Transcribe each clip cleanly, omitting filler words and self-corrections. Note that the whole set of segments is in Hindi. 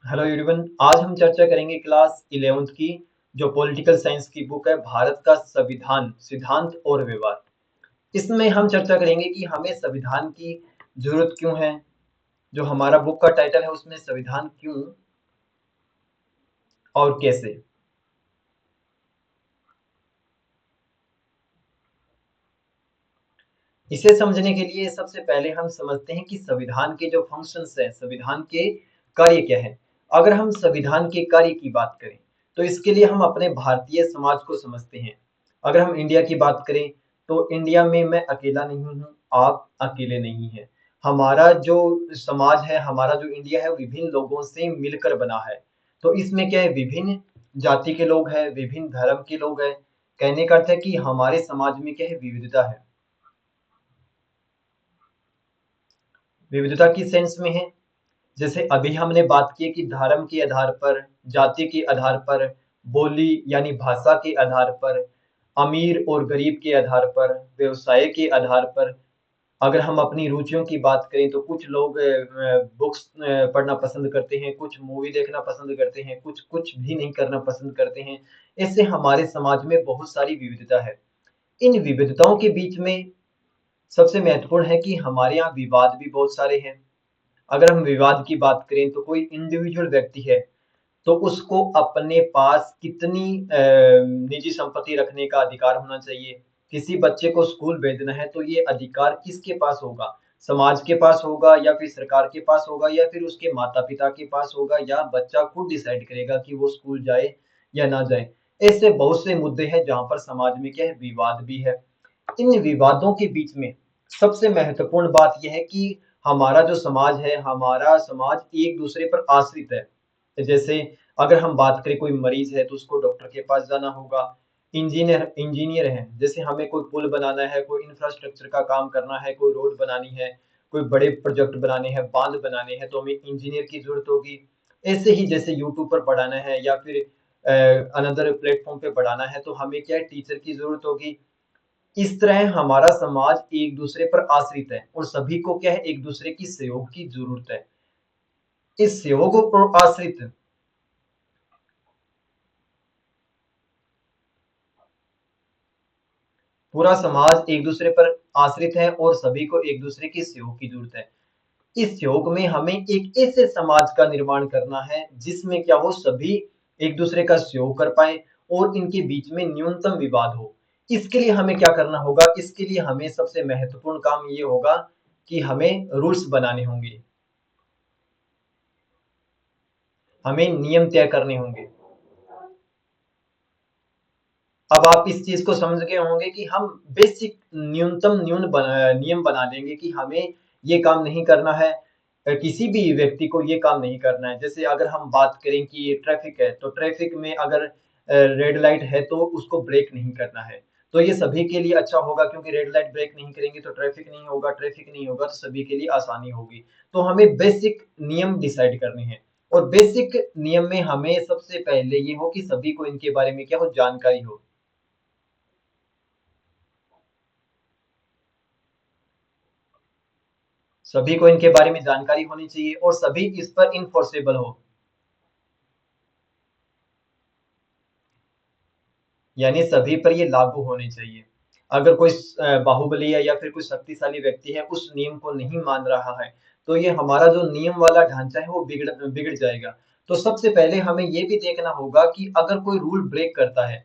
Hello everyone. आज हम चर्चा करेंगे क्लास 11th की जो पॉलिटिकल साइंस की बुक है भारत का संविधान सिद्धांत और व्यवहार। इसमें हम चर्चा करेंगे कि हमें संविधान की जरूरत क्यों है। जो हमारा बुक का टाइटल है उसमें संविधान क्यों और कैसे। इसे समझने के लिए सबसे पहले हम समझते हैं कि संविधान के जो फंक्शंस है, संविधान के कार्य क्या है। अगर हम संविधान के कार्य की बात करें तो इसके लिए हम अपने भारतीय समाज को समझते हैं। अगर हम इंडिया की बात करें तो इंडिया में मैं अकेला नहीं हूँ, आप अकेले नहीं हैं। हमारा जो समाज है, हमारा जो इंडिया है, विभिन्न लोगों से मिलकर बना है। तो इसमें क्या है, विभिन्न जाति के लोग हैं, विभिन्न धर्म के लोग हैं। कहने का अर्थ है कि हमारे समाज में क्या है, विविधता है। विविधता किस सेंस में है, जैसे अभी हमने बात की कि धर्म के आधार पर, जाति के आधार पर, बोली यानी भाषा के आधार पर, अमीर और गरीब के आधार पर, व्यवसाय के आधार पर। अगर हम अपनी रुचियों की बात करें तो कुछ लोग बुक्स पढ़ना पसंद करते हैं, कुछ मूवी देखना पसंद करते हैं, कुछ कुछ भी नहीं करना पसंद करते हैं। इससे हमारे समाज में बहुत सारी विविधता है। इन विविधताओं के बीच में सबसे महत्वपूर्ण है कि हमारे यहाँ विवाद भी बहुत सारे हैं। अगर हम विवाद की बात करें तो कोई इंडिविजुअल व्यक्ति है तो उसको अपने पास कितनी निजी संपत्ति रखने का अधिकार होना चाहिए। किसी बच्चे को स्कूल भेजना है तो ये अधिकार किसके पास होगा, समाज के पास होगा या फिर सरकार के पास होगा या फिर उसके माता पिता के पास होगा, या बच्चा खुद डिसाइड करेगा कि वो स्कूल जाए या ना जाए। ऐसे बहुत से मुद्दे हैं जहां पर समाज में क्या है, विवाद भी है। इन विवादों के बीच में सबसे महत्वपूर्ण बात यह है कि हमारा जो समाज है, हमारा समाज एक दूसरे पर आश्रित है। जैसे अगर हम बात करें, कोई मरीज है तो उसको डॉक्टर के पास जाना होगा। इंजीनियर इंजीनियर है, जैसे हमें कोई पुल बनाना है, कोई इंफ्रास्ट्रक्चर का काम करना है, कोई रोड बनानी है, कोई बड़े प्रोजेक्ट बनाने हैं, बांध बनाने हैं, तो हमें इंजीनियर की जरूरत होगी। ऐसे ही जैसे यूट्यूब पर पढ़ाना है या फिर अनदर प्लेटफॉर्म पे पढ़ाना है तो हमें क्या है, टीचर की जरूरत होगी। इस तरह हमारा समाज एक दूसरे पर आश्रित है और सभी को क्या है, एक दूसरे की सहयोग की जरूरत है। इस सहयोग और आश्रित पूरा समाज एक दूसरे पर आश्रित है और सभी को एक दूसरे की सहयोग की जरूरत है। इस सहयोग में हमें एक ऐसे समाज का निर्माण करना है जिसमें क्या हो, सभी एक दूसरे का सहयोग कर पाए और इनके बीच में न्यूनतम विवाद हो। इसके लिए हमें क्या करना होगा, इसके लिए हमें सबसे महत्वपूर्ण काम ये होगा कि हमें रूल्स बनाने होंगे, हमें नियम तय करने होंगे। अब आप इस चीज को समझ गए होंगे कि हम बेसिक नियम बना देंगे कि हमें ये काम नहीं करना है, किसी भी व्यक्ति को ये काम नहीं करना है। जैसे अगर हम बात करें कि ट्रैफिक है तो ट्रैफिक में अगर रेड लाइट है तो उसको ब्रेक नहीं करना है। तो ये सभी के लिए अच्छा होगा, क्योंकि रेड लाइट ब्रेक नहीं करेंगे तो ट्रैफिक नहीं होगा, ट्रैफिक नहीं होगा तो सभी के लिए आसानी होगी। तो हमें बेसिक नियम डिसाइड करने हैं और बेसिक नियम में हमें सबसे पहले ये हो कि सभी को इनके बारे में क्या हो, जानकारी हो। सभी को इनके बारे में जानकारी होनी चाहिए और सभी इस पर इन्फोर्सेबल हो, यानी सभी पर ये लागू होने चाहिए। अगर कोई बाहुबली है या फिर कोई शक्तिशाली व्यक्ति है उस नियम को नहीं मान रहा है तो ये हमारा जो नियम वाला ढांचा है वो बिगड़ बिगड़ जाएगा। तो सबसे पहले हमें ये भी देखना होगा कि अगर कोई रूल ब्रेक करता है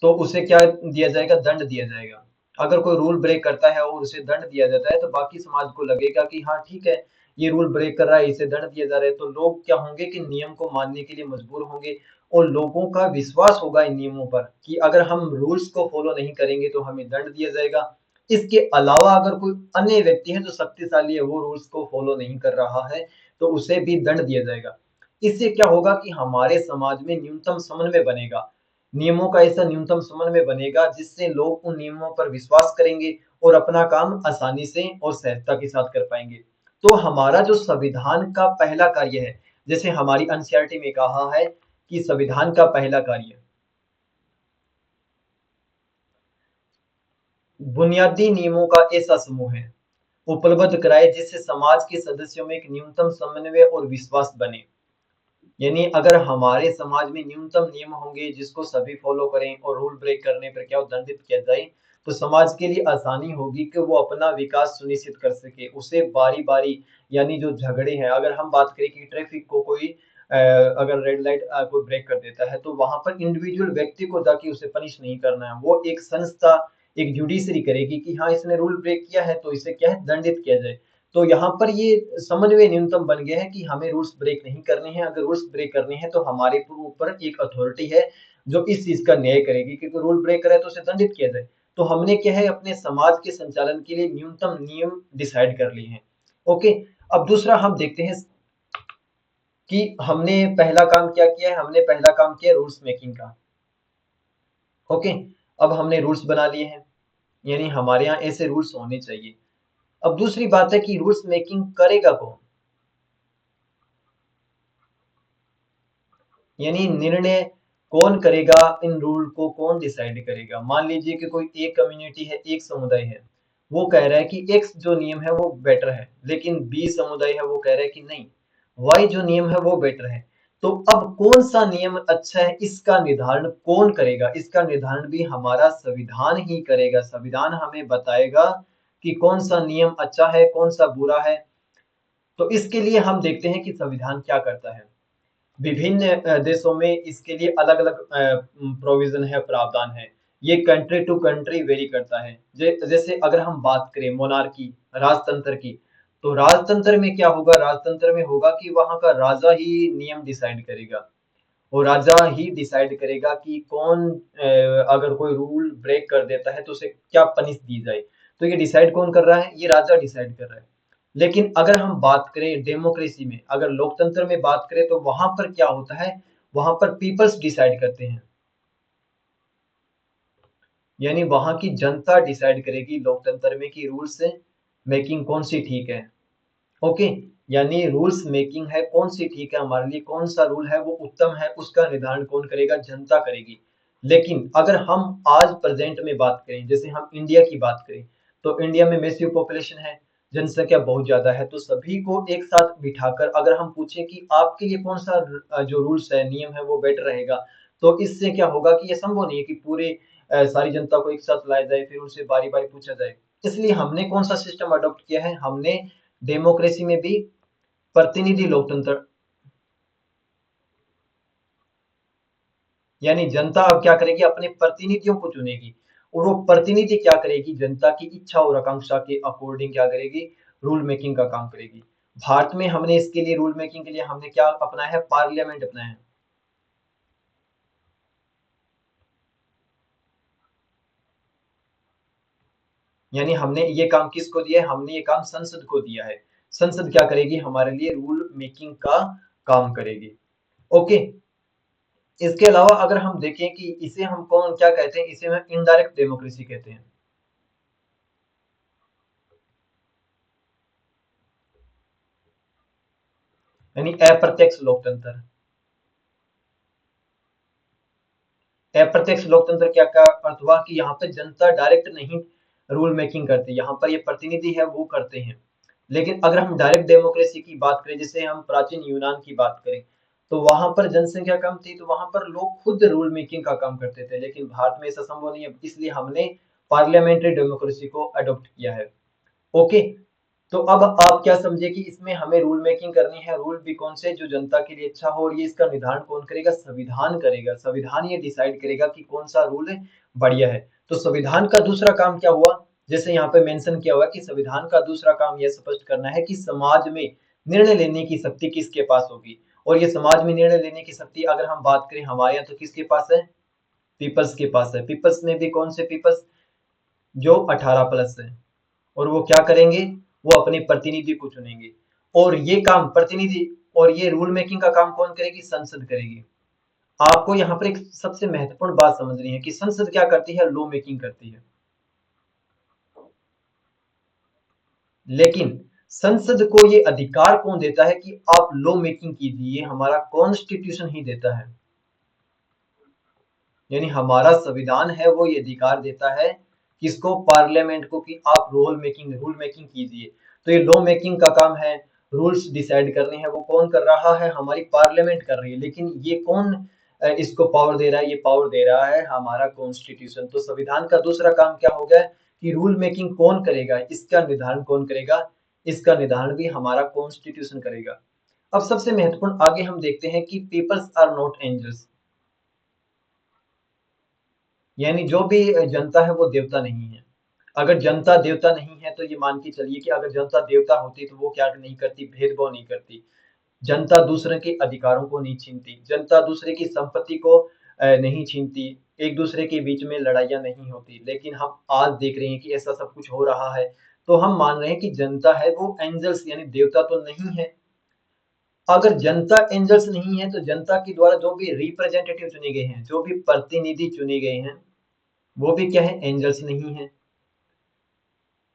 तो उसे क्या दिया जाएगा, दंड दिया जाएगा। अगर कोई रूल ब्रेक करता है और उसे दंड दिया जाता है तो बाकी समाज को लगेगा कि हाँ ठीक है, ये रूल ब्रेक कर रहा है, इसे दंड दिया जा रहा है, तो लोग क्या होंगे कि नियम को मानने के लिए मजबूर होंगे और लोगों का विश्वास होगा इन नियमों पर कि अगर हम रूल्स को फॉलो नहीं करेंगे तो हमें दंड दिया जाएगा। इसके अलावा अगर कोई अन्य व्यक्ति है जो शक्तिशाली है, वो रूल्स को फॉलो नहीं कर रहा है तो उसे भी दंड दिया जाएगा। इससे क्या होगा कि हमारे समाज में न्यूनतम समन्वय बनेगा, नियमों का ऐसा न्यूनतम समन्वय बनेगा जिससे लोग उन नियमों पर विश्वास करेंगे और अपना काम आसानी से और सहजता के साथ कर पाएंगे। तो हमारा जो संविधान का पहला कार्य है, जैसे हमारी एनसीईआरटी में कहा है कि संविधान का पहला कार्य बुनियादी नियमों का ऐसा समूह है उपलब्ध कराए जिससे समाज के सदस्यों में एक न्यूनतम समन्वय और विश्वास बने। यानी अगर हमारे समाज में न्यूनतम नियम होंगे जिसको सभी फॉलो करें और रूल ब्रेक करने पर क्या दंडित किया जाए, तो समाज के लिए आसानी होगी कि वो अपना विकास सुनिश्चित कर सके। उसे बारी-बारी यानी जो झगड़े हैं, अगर हम बात करें कि ट्रैफिक को कोई अगर रेड लाइट कोई ब्रेक कर देता है, तो वहाँ पर इंडिविजुअल व्यक्ति को जाके उसे पनिश नहीं करना है। वो एक संस्था, एक जुडिशरी करेगी कि हाँ, इसने रूल ब्रेक किया है तो इसे क्या है दंडित किया जाए। तो यहाँ पर ये समन्वय न्यूनतम बन गया है कि हमें रूल्स ब्रेक नहीं करने हैं। अगर रूल्स ब्रेक करने हैं तो हमारे ऊपर एक अथॉरिटी है जो इस चीज का न्याय करेगी, क्योंकि रूल ब्रेक करे तो उसे दंडित किया जाए। तो हमने क्या है अपने समाज के संचालन के लिए न्यूनतम नियम डिसाइड कर लिए हैं। ओके। अब दूसरा हम देखते हैं कि हमने पहला काम क्या किया है। हमने पहला काम किया रूल्स मेकिंग का। ओके। अब हमने रूल्स बना लिए हैं, यानी हमारे यहाँ ऐसे रूल्स होने चाहिए। अब दूसरी बात है कि रूल्स मेकिंग करेगा कौन, यानी निर्णय कौन करेगा, इन रूल को कौन डिसाइड करेगा। मान लीजिए कि कोई एक कम्युनिटी है, एक समुदाय है, वो कह रहा है कि एक्स जो नियम है वो बेटर है, लेकिन बी समुदाय है वो कह रहा है कि नहीं, वाई जो नियम है वो बेटर है। तो अब कौन सा नियम अच्छा है इसका निर्धारण कौन करेगा। इसका निर्धारण भी हमारा संविधान ही करेगा। संविधान हमें बताएगा कि कौन सा नियम अच्छा है, कौन सा बुरा है। तो इसके लिए हम देखते हैं कि संविधान क्या करता है। विभिन्न देशों में इसके लिए अलग-अलग प्रोविजन है, प्रावधान है। ये कंट्री टू कंट्री वेरी करता है। जैसे अगर हम बात करें मोनार्की, राजतंत्र की, तो राजतंत्र में क्या होगा, राजतंत्र में होगा कि वहां का राजा ही नियम डिसाइड करेगा। वो राजा ही डिसाइड करेगा कि कौन अगर कोई रूल ब्रेक कर देता है तो उसे क्या पनिश दी जाए। तो ये डिसाइड कौन कर रहा है, ये राजा डिसाइड कर रहा है। लेकिन अगर हम बात करें डेमोक्रेसी में, अगर लोकतंत्र में बात करें, तो वहां पर क्या होता है, वहां पर पीपल्स डिसाइड करते हैं, यानी वहां की जनता डिसाइड करेगी लोकतंत्र में कि रूल्स मेकिंग कौन सी ठीक है। ओके। यानी रूल्स मेकिंग है कौन सी ठीक है हमारे लिए, कौन सा रूल है वो उत्तम है, उसका निर्धारण कौन करेगा, जनता करेगी। लेकिन अगर हम आज प्रेजेंट में बात करें, जैसे हम इंडिया की बात करें, तो इंडिया में मैसिव पॉपुलेशन है, जनसंख्या बहुत ज्यादा है। तो सभी को एक साथ बिठाकर अगर हम पूछें कि आपके लिए कौन सा जो रूल्स है, नियम है वो बेटर रहेगा, तो इससे क्या होगा कि ये संभव नहीं है कि पूरे सारी जनता को एक साथ लाया जाए फिर उनसे बारी बारी पूछा जाए। इसलिए हमने कौन सा सिस्टम अडॉप्ट किया है, हमने डेमोक्रेसी में भी प्रतिनिधि लोकतंत्र, यानी जनता अब क्या करेगी, अपने प्रतिनिधियों को चुनेगी। और वो प्रतिनिधि क्या करेगी, जनता की इच्छा और आकांक्षा के अकॉर्डिंग क्या करेगी, रूल मेकिंग का काम करेगी। भारत में हमने इसके लिए रूल मेकिंग के लिए हमने क्या अपनाया है, पार्लियामेंट अपनाया है। यानी हमने ये काम किसको दिया है, हमने ये काम संसद को दिया है। संसद क्या करेगी, हमारे लिए रूल मेकिंग का काम करेगी। ओके। इसके अलावा अगर हम देखें कि इसे हम कौन क्या कहते हैं, इसे हम इनडायरेक्ट डेमोक्रेसी कहते हैं, यानी अप्रत्यक्ष लोकतंत्र। अप्रत्यक्ष लोकतंत्र क्या का अर्थ हुआ कि यहाँ पे जनता डायरेक्ट नहीं रूल मेकिंग करती, यहाँ पर ये प्रतिनिधि है वो करते हैं। लेकिन अगर हम डायरेक्ट डेमोक्रेसी की बात करें, जैसे हम प्राचीन यूनान की बात करें, तो वहां पर जनसंख्या कम थी, तो वहां पर लोग खुद रूल मेकिंग का काम करते थे। लेकिन भारत में ऐसा संभव नहीं है, इसलिए हमने पार्लियामेंट्री डेमोक्रेसी को अडॉप्ट किया है। ओके। तो अब आप क्या समझे कि इसमें हमें रूल मेकिंग करनी है, रूल भी कौन से जो जनता के लिए अच्छा हो, और ये इसका निर्धारण कौन करेगा, संविधान करेगा। संविधान ये डिसाइड करेगा कि कौन सा रूल बढ़िया है। तो संविधान का दूसरा काम क्या हुआ, जैसे यहाँ पे मेंशन किया हुआ कि संविधान का दूसरा काम यह स्पष्ट करना है कि समाज में निर्णय लेने की शक्ति किसके पास होगी। और ये समाज में निर्णय लेने की शक्ति अगर हम बात करें हमारे यहाँ, तो किसके पास है, पीपल्स के पास है। पीपल्स में भी कौन से पीपल्स, जो 18+ है। और वो क्या करेंगे, वो अपने प्रतिनिधि को चुनेंगे। और ये काम प्रतिनिधि और ये रूल मेकिंग का काम कौन करेगी, संसद करेगी। आपको यहाँ पर एक सबसे महत्वपूर्ण बात समझनी है कि संसद क्या करती है, लॉ मेकिंग करती है। लेकिन संसद को ये अधिकार कौन देता है कि आप लॉ मेकिंग कीजिए, हमारा कॉन्स्टिट्यूशन ही देता है। यानी हमारा संविधान है वो ये अधिकार देता है किसको, पार्लियामेंट को, कि आप रूल मेकिंग कीजिए। तो ये लॉ मेकिंग का काम है। रूल्स डिसाइड करने हैं वो कौन कर रहा है, हमारी पार्लियामेंट कर रही है। लेकिन ये कौन इसको पावर दे रहा है, ये पावर दे रहा है हमारा कॉन्स्टिट्यूशन। तो संविधान का दूसरा काम क्या हो गया कि रूल मेकिंग कौन करेगा, इसका निर्धारण कौन करेगा, इसका निर्धारण भी हमारा कॉन्स्टिट्यूशन करेगा। अब सबसे महत्वपूर्ण आगे हम देखते हैं कि पीपल्स आर नॉट एंजल्स, यानी जो भी जनता है वो देवता नहीं है। अगर जनता देवता नहीं है तो ये मान के चलिए कि अगर जनता देवता होती तो वो क्या नहीं करती, भेदभाव नहीं करती। जनता दूसरे के अधिकारों को नहीं छीनती, जनता दूसरे की संपत्ति को नहीं छीनती, एक दूसरे के बीच में लड़ाइयाँ नहीं होती। लेकिन हम आज देख रहे हैं कि ऐसा सब कुछ हो रहा है, तो हम मान रहे हैं कि जनता है वो एंजल्स यानी देवता तो नहीं है। अगर जनता एंजल्स नहीं है तो जनता के द्वारा जो भी रिप्रेजेंटेटिव चुने गए हैं, जो भी प्रतिनिधि चुने गए हैं, वो भी क्या है, एंजल्स नहीं है।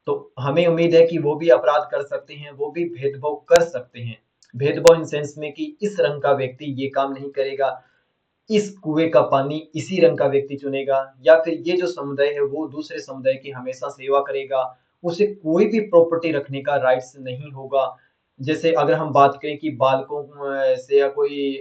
तो हमें उम्मीद है कि वो भी अपराध कर सकते हैं, वो भी भेदभाव कर सकते हैं। भेदभाव इन सेंस में कि इस रंग का व्यक्ति ये काम नहीं करेगा, इस कुएं का पानी इसी रंग का व्यक्ति चुनेगा, या फिर ये जो समुदाय है वो दूसरे समुदाय की हमेशा सेवा करेगा, उसे कोई भी प्रॉपर्टी रखने का राइट्स नहीं होगा। जैसे अगर हम बात करें कि बालकों से या कोई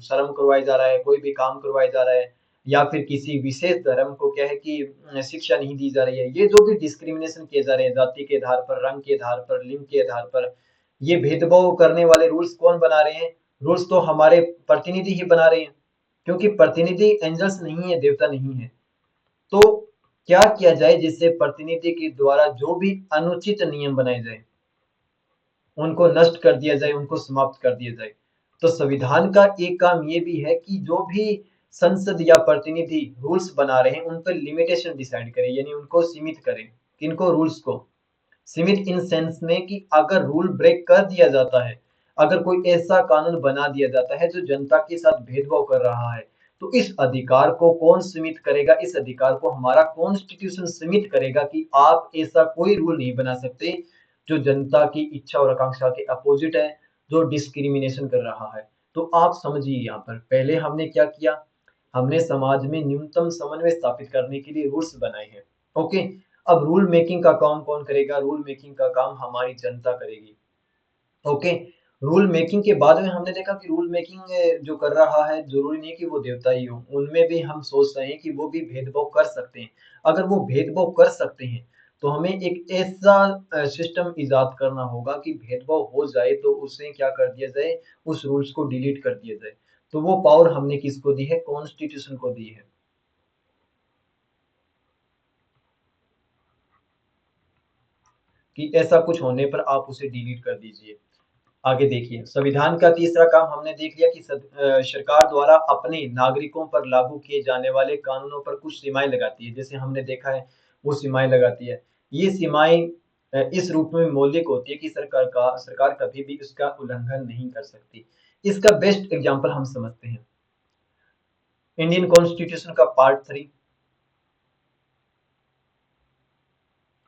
श्रम करवाया जा रहा है, कोई भी काम करवाया जा रहा है, या फिर किसी विशेष धर्म को क्या है कि शिक्षा नहीं दी जा रही है, ये जो भी डिस्क्रिमिनेशन किए जा रहे हैं जाति के आधार पर, रंग के आधार पर, लिंग के आधार पर, ये भेदभाव करने वाले रूल्स कौन बना रहे हैं? रूल्स तो हमारे प्रतिनिधि ही बना रहे हैं, क्योंकि प्रतिनिधि एंजल्स नहीं है, देवता नहीं है। तो क्या किया जाए जिससे प्रतिनिधि के द्वारा जो भी अनुचित नियम बनाए जाए उनको नष्ट कर दिया जाए, उनको समाप्त कर दिया जाए। तो संविधान का एक काम ये भी है कि जो भी संसद या प्रतिनिधि रूल्स बना रहे हैं उन पर लिमिटेशन डिसाइड करें, यानी उनको सीमित करें। किनको? रूल्स को। सीमित इन सेंस में कि अगर रूल ब्रेक कर दिया जाता है, अगर कोई ऐसा कानून बना दिया जाता है जो जनता के साथ भेदभाव कर रहा है, तो इस अधिकार को कौन सीमित करेगा? इस अधिकार को हमारा कॉन्स्टिट्यूशन सीमित करेगा कि आप ऐसा कोई रूल नहीं बना सकते जो जनता की इच्छा और आकांक्षा के अपोजिट है, जो डिस्क्रिमिनेशन कर रहा है। तो आप समझिए यहाँ पर पहले हमने क्या किया, हमने समाज में न्यूनतम समन्वय स्थापित करने के लिए रूल्स बनाए हैं। ओके, अब रूल मेकिंग का काम कौन करेगा? रूल मेकिंग का काम हमारी जनता करेगी। ओके, रूल मेकिंग के बाद में हमने देखा कि रूल मेकिंग जो कर रहा है जरूरी नहीं कि वो देवता ही हो, उनमें भी हम सोच रहे हैं कि वो भी भेदभाव कर सकते हैं। अगर वो भेदभाव कर सकते हैं तो हमें एक ऐसा सिस्टम इजाद करना होगा कि भेदभाव हो जाए तो उसे क्या कर दिया जाए, उस रूल्स को डिलीट कर दिया जाए। तो वो पावर हमने किसको दी है? कॉन्स्टिट्यूशन को दी है कि ऐसा कुछ होने पर आप उसे डिलीट कर दीजिए। आगे देखिए, संविधान का तीसरा काम हमने देख लिया कि सरकार द्वारा अपने नागरिकों पर लागू किए जाने वाले कानूनों पर कुछ सीमाएं लगाती है। जैसे हमने देखा है वो सीमाएं लगाती है। ये सीमाएं इस रूप में मौलिक होती है कि सरकार कभी भी इसका उल्लंघन नहीं कर सकती। इसका बेस्ट एग्जांपल हम समझते हैं इंडियन कॉन्स्टिट्यूशन का पार्ट 3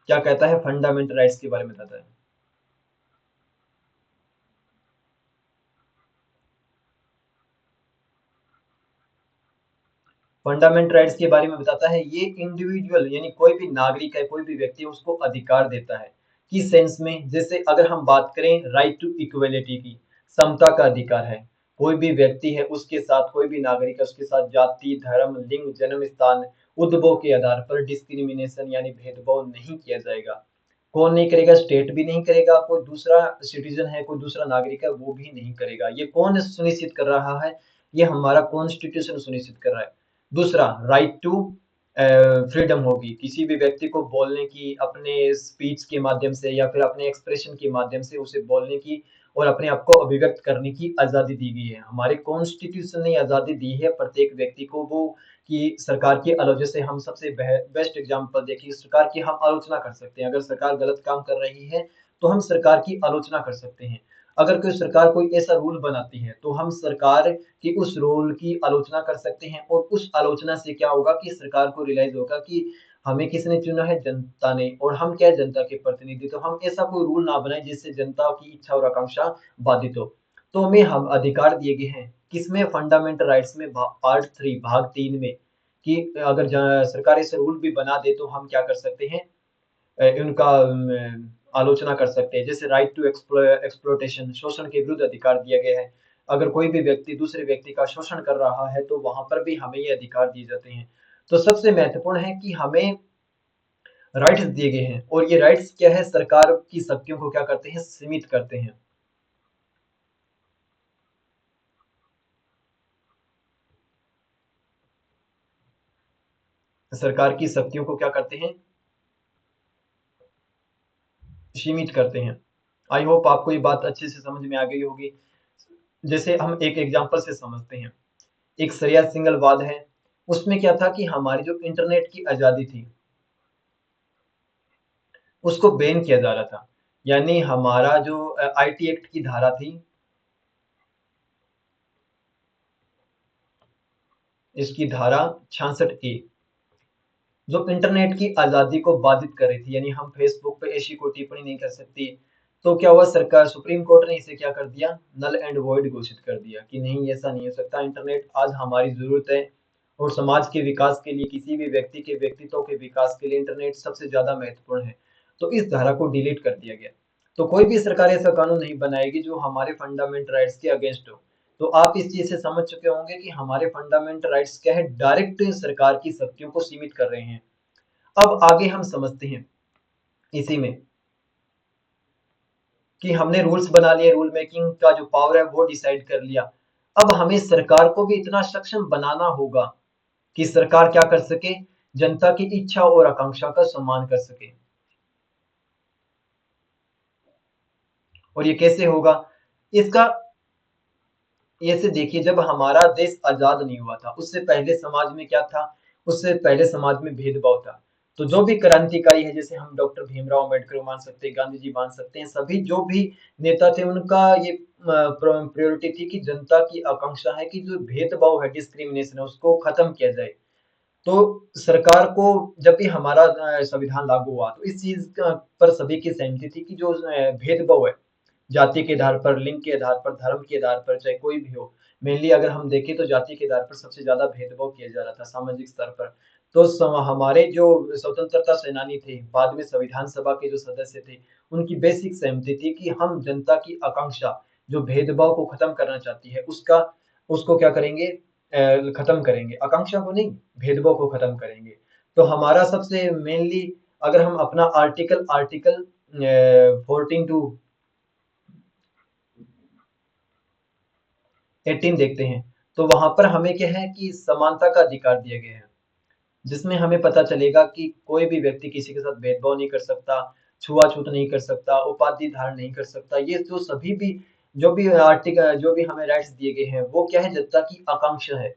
क्या कहता है, फंडामेंटल राइट्स के बारे में बताता है। फंडामेंटल राइट्स के बारे में बताता है, ये इंडिविजुअल यानी कोई भी नागरिक है, कोई भी व्यक्ति है, उसको अधिकार देता है। किस सेंस में? जैसे अगर हम बात करें राइट टू इक्वलिटी की, समता का अधिकार है। कोई भी व्यक्ति है उसके साथ, कोई भी नागरिक है उसके साथ जाति, धर्म, लिंग, जन्म स्थान, उद्भव के आधार पर डिस्क्रिमिनेशन यानी भेदभाव नहीं किया जाएगा। कौन नहीं करेगा? स्टेट भी नहीं करेगा, कोई दूसरा सिटीजन है, कोई दूसरा नागरिक है वो भी नहीं करेगा। ये कौन सुनिश्चित कर रहा है? ये हमारा कॉन्स्टिट्यूशन सुनिश्चित कर रहा है। दूसरा, राइट टू फ्रीडम होगी, किसी भी व्यक्ति को बोलने की, अपने स्पीच के माध्यम से या फिर अपने एक्सप्रेशन के माध्यम से उसे बोलने की और अपने आप को अभिव्यक्त करने की आजादी दी गई है। हमारे कॉन्स्टिट्यूशन ने आजादी दी है प्रत्येक व्यक्ति को, वो कि सरकार की आलोचना से हम सबसे बेस्ट एग्जांपल देखिए, सरकार की हम आलोचना कर सकते हैं। अगर सरकार गलत काम कर रही है तो हम सरकार की आलोचना कर सकते हैं। अगर कोई सरकार कोई ऐसा रूल बनाती है तो हम सरकार की उस रूल की आलोचना कर सकते हैं, और उस आलोचना से क्या होगा कि सरकार को रियलाइज होगा कि हमें किसने चुना है? जनता ने, और हम क्या है? जनता के प्रतिनिधि। तो हम ऐसा कोई रूल ना बनाए जिससे जनता की इच्छा और आकांक्षा बाधित हो। तो हमें हम अधिकार दिए गए हैं किसमें? फंडामेंटल राइट्स में, पार्ट 3 भाग 3 में, कि अगर सरकार ऐसे रूल भी बना दे तो हम क्या कर सकते हैं? उनका आलोचना कर सकते हैं। जैसे राइट टू एक्सप्लॉयटेशन, शोषण के विरुद्ध अधिकार दिया गया है। अगर कोई भी व्यक्ति दूसरे व्यक्ति का शोषण कर रहा है तो वहां पर भी हमें ये अधिकार दिए जाते हैं। तो सबसे महत्वपूर्ण है कि हमें राइट्स दिए गए हैं, और ये राइट्स क्या है, सरकार की शक्तियों को क्या करते हैं, सीमित करते हैं। सरकार की शक्तियों को क्या करते हैं, सीमित करते हैं। आई होप आपको ये बात अच्छे से समझ में आ गई होगी। जैसे हम एक एग्जांपल से समझते हैं। एक श्रेया सिंगलवाद है, उसमें क्या था कि हमारी जो इंटरनेट की आजादी थी उसको बैन किया जा रहा था। यानी हमारा जो आईटी एक्ट की धारा थी, इसकी धारा 66A, जो इंटरनेट की आजादी को बाधित कर रही थी, यानी हम फेसबुक पे ऐसी कोई टिप्पणी नहीं कर सकती। तो क्या हुआ, सरकार सुप्रीम कोर्ट ने इसे क्या कर दिया, नल एंड वॉइड घोषित कर दिया कि नहीं, ऐसा नहीं हो सकता। इंटरनेट आज हमारी जरूरत है, और समाज के विकास के लिए, किसी भी व्यक्ति के व्यक्तित्व के विकास के लिए इंटरनेट सबसे ज्यादा महत्वपूर्ण है। तो इस धारा को डिलीट कर दिया गया। तो कोई भी सरकार ऐसा कानून नहीं बनाएगी जो हमारे फंडामेंटल राइट्स के अगेंस्ट हो। तो आप इस चीज से समझ चुके होंगे कि हमारे फंडामेंटल राइट्स क्या है, डायरेक्ट सरकार की शक्तियों को सीमित कर रहे हैं। अब आगे हम समझते हैं इसी में कि हमने रूल्स बना लिए, रूल मेकिंग का जो पावर है वो डिसाइड कर लिया। अब हमें सरकार को भी इतना सक्षम बनाना होगा कि सरकार क्या कर सके, जनता की इच्छा और आकांक्षा का सम्मान कर सके। और ये कैसे होगा, इसका ऐसे देखिए, जब हमारा देश आजाद नहीं हुआ था उससे पहले समाज में क्या था, उससे पहले समाज में भेदभाव था। तो जो भी क्रांतिकारी है, जैसे हम डॉक्टर भीमराव अम्बेडकर मान सकते हैं, गांधी जी मान सकते हैं, सभी जो भी नेता थे उनका ये प्रायोरिटी थी कि जनता की आकांक्षा है कि जो भेदभाव है, डिस्क्रिमिनेशन है, उसको खत्म किया जाए। तो सरकार को, जब भी हमारा संविधान लागू हुआ तो इस चीज पर सभी की सहमति थी कि जो भेदभाव है, जाति के आधार पर, लिंग के आधार पर, धर्म के आधार पर, चाहे कोई भी हो, मेनली अगर हम देखें तो जाति के आधार पर सबसे ज्यादा भेदभाव किया जा रहा था सामाजिक स्तर पर। तो हमारे जो स्वतंत्रता सेनानी थे, बाद में संविधान सभा के जो सदस्य थे, उनकी बेसिक सहमति थी कि हम जनता की आकांक्षा, जो भेदभाव को खत्म करना चाहती है, उसका उसको क्या करेंगे, खत्म करेंगे, आकांक्षा को नहीं, भेदभाव को खत्म करेंगे। तो हमारा सबसे मेनली, अगर हम अपना आर्टिकल आर्टिकल 14 to 18 देखते हैं, तो वहां पर हमें क्या है कि समानता का अधिकार दिया गया है, जिसमें हमें पता चलेगा कि कोई भी व्यक्ति किसी के साथ भेदभाव नहीं कर सकता, छुआ-छूत नहीं कर सकता, उपाधि धारण नहीं कर सकता। ये जो सभी भी, जो भी आर्टिकल, जो भी हमें राइट्स दिए गए हैं, वो क्या है, जनता की आकांक्षा है।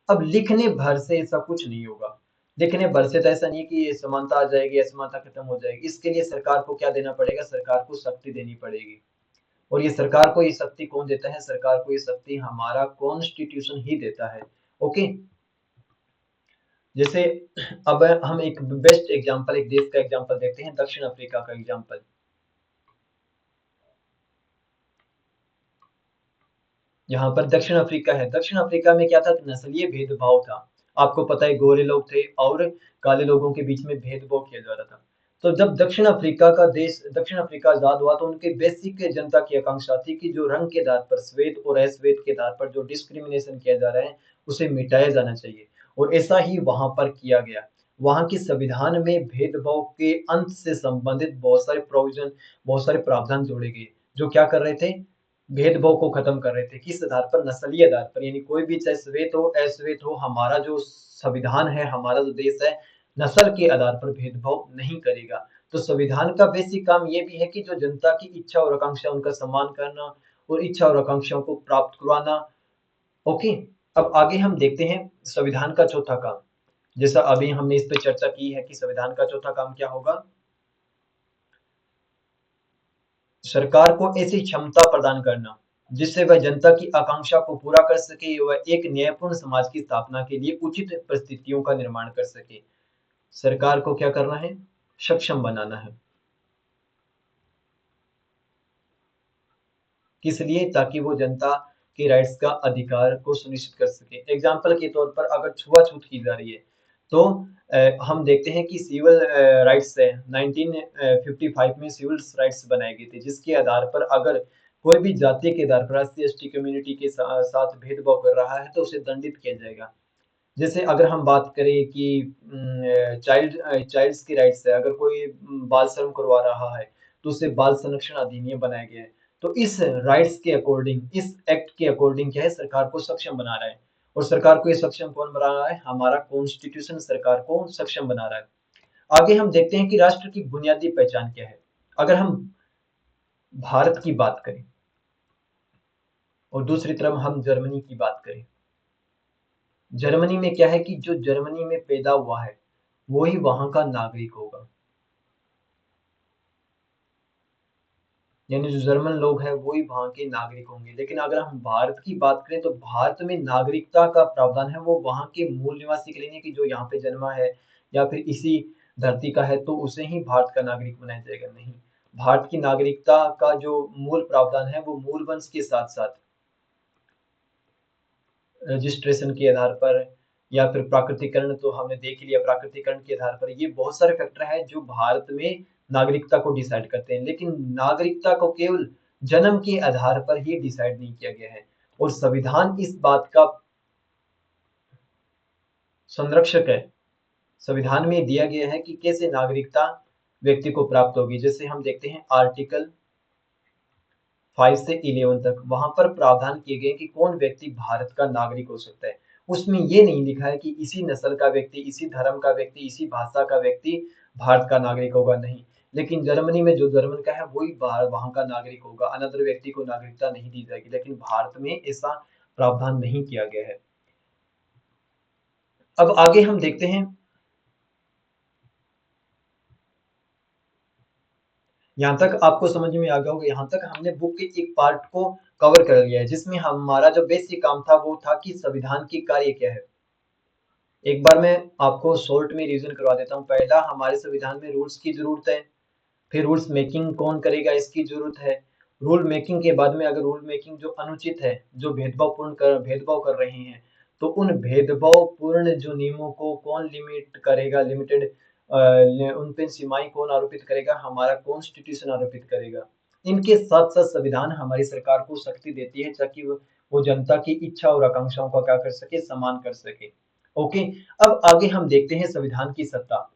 अब लिखने भर से ऐसा कुछ नहीं होगा। लिखने भर से तो ऐसा नहीं है कि ये समानता आ जाएगी, असमानता खत्म हो जाएगी। इसके लिए सरकार को क्या देना पड़ेगा, सरकार को शक्ति देनी पड़ेगी। और ये सरकार को ये शक्ति कौन देता है, सरकार को ये शक्ति हमारा कॉन्स्टिट्यूशन ही देता है। ओके। जैसे अब हम एक बेस्ट एग्जांपल, एक देश का एग्जांपल देखते हैं, दक्षिण अफ्रीका का एग्जांपल। यहाँ पर दक्षिण अफ्रीका है, दक्षिण अफ्रीका में क्या था, नस्लीय भेदभाव था। आपको पता है, गोरे लोग थे और काले लोगों के बीच में भेदभाव किया जा रहा था। तो जब दक्षिण अफ्रीका का देश, दक्षिण अफ्रीका आजाद हुआ, तो उनके बेसिक जनता की आकांक्षा थी कि जो रंग के आधार पर, श्वेत और अश्वेत के आधार पर जो डिस्क्रिमिनेशन किया जा रहा है, उसे मिटाया जाना चाहिए। और ऐसा ही वहां पर किया गया। वहां के संविधान में भेदभाव के अंत से संबंधित बहुत सारे प्रोविजन, बहुत सारे प्रावधान जोड़े गए, जो क्या कर रहे थे, भेदभाव को खत्म कर रहे थे। किस आधार पर, नस्लीय आधार पर, यानी कोई भी, चाहे श्वेत हो अश्वेत हो, हमारा जो संविधान है, हमारा जो देश है, नस्ल के आधार पर भेदभाव नहीं करेगा। तो संविधान का बेसिक काम ये भी है कि जो जनता की इच्छा और आकांक्षा, उनका सम्मान करना और इच्छा और आकांक्षाओं को प्राप्त करवाना। ओके। अब आगे हम देखते हैं संविधान का चौथा काम। जैसा अभी हमने इस पे चर्चा की है कि संविधान का चौथा काम क्या होगा, सरकार को ऐसी क्षमता प्रदान करना जिससे वह जनता की आकांक्षा को पूरा कर सके, वह एक न्यायपूर्ण समाज की स्थापना के लिए उचित परिस्थितियों का निर्माण कर सके। सरकार को क्या करना है, सक्षम बनाना है। किस लिए, ताकि वो जनता के राइट्स का अधिकार को सुनिश्चित कर सके। एग्जाम्पल के तौर पर, अगर छुआछूत की जा रही है, तो हम देखते हैं कि सिविल राइट्स है 1955 में सिविल राइट्स बनाए गए थे, जिसके आधार पर अगर कोई भी जाति के आधार पर एसटी कम्युनिटी के साथ भेदभाव कर रहा है तो उसे दंडित किया जाएगा। जैसे अगर हम बात करें कि चाइल्ड्स की राइट्स है, अगर कोई बाल श्रम करवा रहा है तो उसे बाल संरक्षण अधिनियम बनाया गया है। तो इस राइट्स के अकॉर्डिंग, इस एक्ट के अकॉर्डिंग क्या है, सरकार को सक्षम बना रहा है। और सरकार को ये सक्षम कौन बना रहा है? हमारा कॉन्स्टिट्यूशन सरकार को सक्षम बना रहा है। आगे हम देखते हैं कि राष्ट्र की बुनियादी पहचान क्या है। अगर हम भारत की बात करें और दूसरी तरफ हम जर्मनी की बात करें, जर्मनी में क्या है कि जो जर्मनी में पैदा हुआ है वही वहां का नागरिक होगा। यानी जो जर्मन लोग हैं वही वहां के नागरिक होंगे। लेकिन अगर हम भारत की बात करें तो भारत में नागरिकता का प्रावधान है वो वहां के मूल निवासी के लिए नहीं कि जो यहाँ पे जन्मा है या फिर इसी धरती का है तो उसे ही भारत का नागरिक बनाया जाएगा, नहीं। भारत की नागरिकता का जो मूल प्रावधान है वो मूल वंश के साथ साथ रजिस्ट्रेशन के आधार पर या फिर प्राकृतिकरण, तो हमने देख लिया प्राकृतिकरण के आधार पर, ये बहुत सारे फैक्टर हैं जो भारत में नागरिकता को डिसाइड करते हैं। लेकिन नागरिकता को केवल जन्म के आधार पर ही डिसाइड नहीं किया गया है। और संविधान इस बात का संरक्षक है। संविधान में दिया गया है कि कैसे नागरिकता व्यक्ति को प्राप्त होगी। जैसे हम देखते हैं आर्टिकल 5 से 11 तक, वहां पर प्रावधान किए गए कि कौन व्यक्ति भारत का नागरिक हो सकता है। उसमें ये नहीं लिखा है कि इसी नस्ल का व्यक्ति, इसी धर्म का व्यक्ति, इसी भाषा का व्यक्ति भारत का नागरिक होगा, नहीं। लेकिन जर्मनी में जो जर्मन का है वही वहां का नागरिक होगा, अनदर व्यक्ति को नागरिकता नहीं दी जाएगी। लेकिन भारत में ऐसा प्रावधान नहीं किया गया है। अब आगे हम देखते हैं, यहाँ तक आपको समझ में आ गया होगा। यहाँ तक हमने बुक के एक पार्ट को कवर कर लिया है जिसमें हमारा जो बेसिक काम था वो था कि संविधान की कार्य क्या है। एक बार मैं आपको शॉर्ट में रिवीजन करवा देता हूँ। पहला, हमारे संविधान में रूल्स की जरूरत है। फिर रूल्स मेकिंग कौन करेगा इसकी जरूरत है। रूल मेकिंग के बाद में अगर रूल मेकिंग जो अनुचित है, जो भेदभाव कर रहे हैं, तो उन भेदभाव पूर्ण जो नियमों को कौन लिमिट करेगा, लिमिटेड उन पे सीमाएं कौन आरोपित करेगा, हमारा कॉन्स्टिट्यूशन आरोपित करेगा। इनके साथ साथ संविधान हमारी सरकार को शक्ति देती है ताकि वो जनता की इच्छा और आकांक्षाओं का क्या कर सके, सम्मान कर सके। ओके। अब आगे हम देखते हैं संविधान की सत्ता।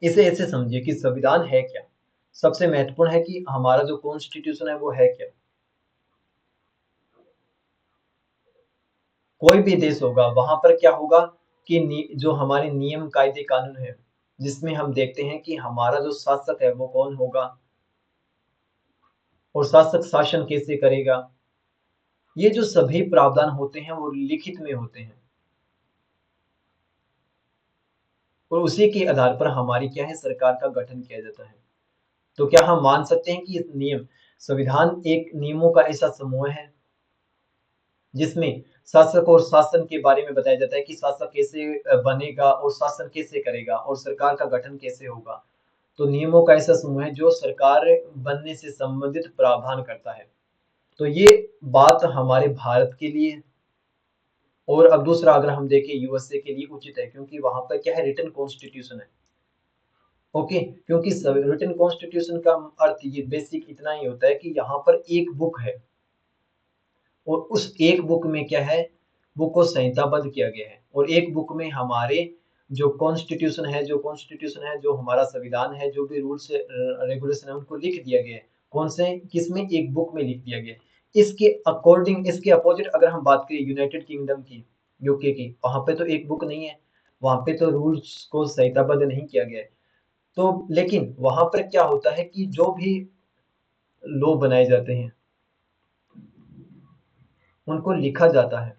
इसे ऐसे समझिए कि संविधान है क्या। सबसे महत्वपूर्ण है कि हमारा जो कॉन्स्टिट्यूशन है वो है क्या। कोई भी देश होगा वहां पर क्या होगा कि जो हमारे नियम कायदे कानून है, जिसमें हम देखते हैं कि हमारा जो शासक है वो कौन होगा और शासक शासन कैसे करेगा, ये जो सभी प्रावधान होते हैं वो लिखित में होते हैं। और उसी के आधार पर हमारी क्या है, सरकार का गठन किया जाता है। तो क्या हम मान सकते हैं कि इस नियम संविधान एक नियमों का ऐसा समूह है जिसमें शासक और शासन के बारे में बताया जाता है कि शासक कैसे बनेगा और शासन कैसे करेगा और सरकार का गठन कैसे होगा। तो नियमों का ऐसा समूह है जो सरकार बनने से संबंधित प्रावधान करता है। तो ये बात हमारे भारत के लिए, और अब दूसरा अगर हम देखें यूएसए के लिए उचित है क्योंकि वहां पर क्या है, रिटन कॉन्स्टिट्यूशन है। ओके। क्योंकि रिटन कॉन्स्टिट्यूशन का अर्थ ये बेसिक इतना ही होता है कि यहाँ पर एक बुक है और उस एक बुक में क्या है, बुक को संहिताबद्ध किया गया है। और एक बुक में हमारे जो कॉन्स्टिट्यूशन है, जो हमारा संविधान है, जो भी रूल्स रेगुलेशन है उनको लिख दिया गया है। कौन से, किसमें, एक बुक में लिख दिया गया है। इसके अकॉर्डिंग, इसके अपोजिट अगर हम बात करें यूनाइटेड किंगडम की, यूके की, वहां पे तो एक बुक नहीं है, वहां पे तो रूल्स को संहिताबद्ध नहीं किया गया है। तो लेकिन वहां पर क्या होता है कि जो भी लॉ बनाए जाते हैं उनको लिखा जाता है।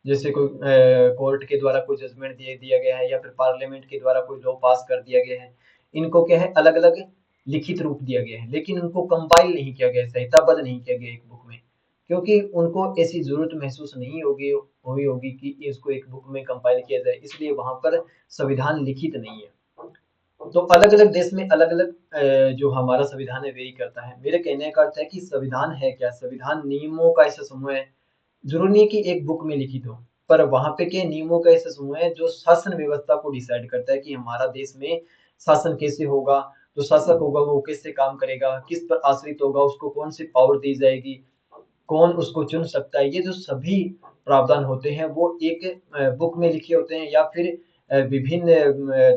जैसे कोई कोर्ट के द्वारा कोई जजमेंट दे दिया गया है या फिर पार्लियामेंट के द्वारा कोई लॉ पास कर दिया गया है, इनको क्या है, अलग अलग लिखित रूप दिया गया है, लेकिन उनको कंपाइल नहीं किया गया, संहिताबद्ध नहीं किया गया एक बुक में, क्योंकि उनको ऐसी जरूरत महसूस नहीं हुई होगी कि इसको एक बुक में कंपाइल किया जाए, इसलिए वहां पर संविधान लिखित नहीं है। तो अलग अलग देश में अलग अलग जो हमारा संविधान है वेरी करता है। मेरे कहने का अर्थ है कि संविधान है क्या, संविधान नियमों का ऐसा समूह है, जरूरी नहीं कि एक बुक में लिखित हो। पर वहां पे के नियमों का ऐसा समूह है जो शासन व्यवस्था को डिसाइड करता है कि हमारा देश में शासन कैसे होगा, जो शासक होगा वो कैसे काम करेगा, किस पर आश्रित होगा, उसको कौन सी पावर दी जाएगी, कौन उसको चुन सकता है। ये जो सभी प्रावधान होते हैं वो एक बुक में लिखे होते हैं या फिर विभिन्न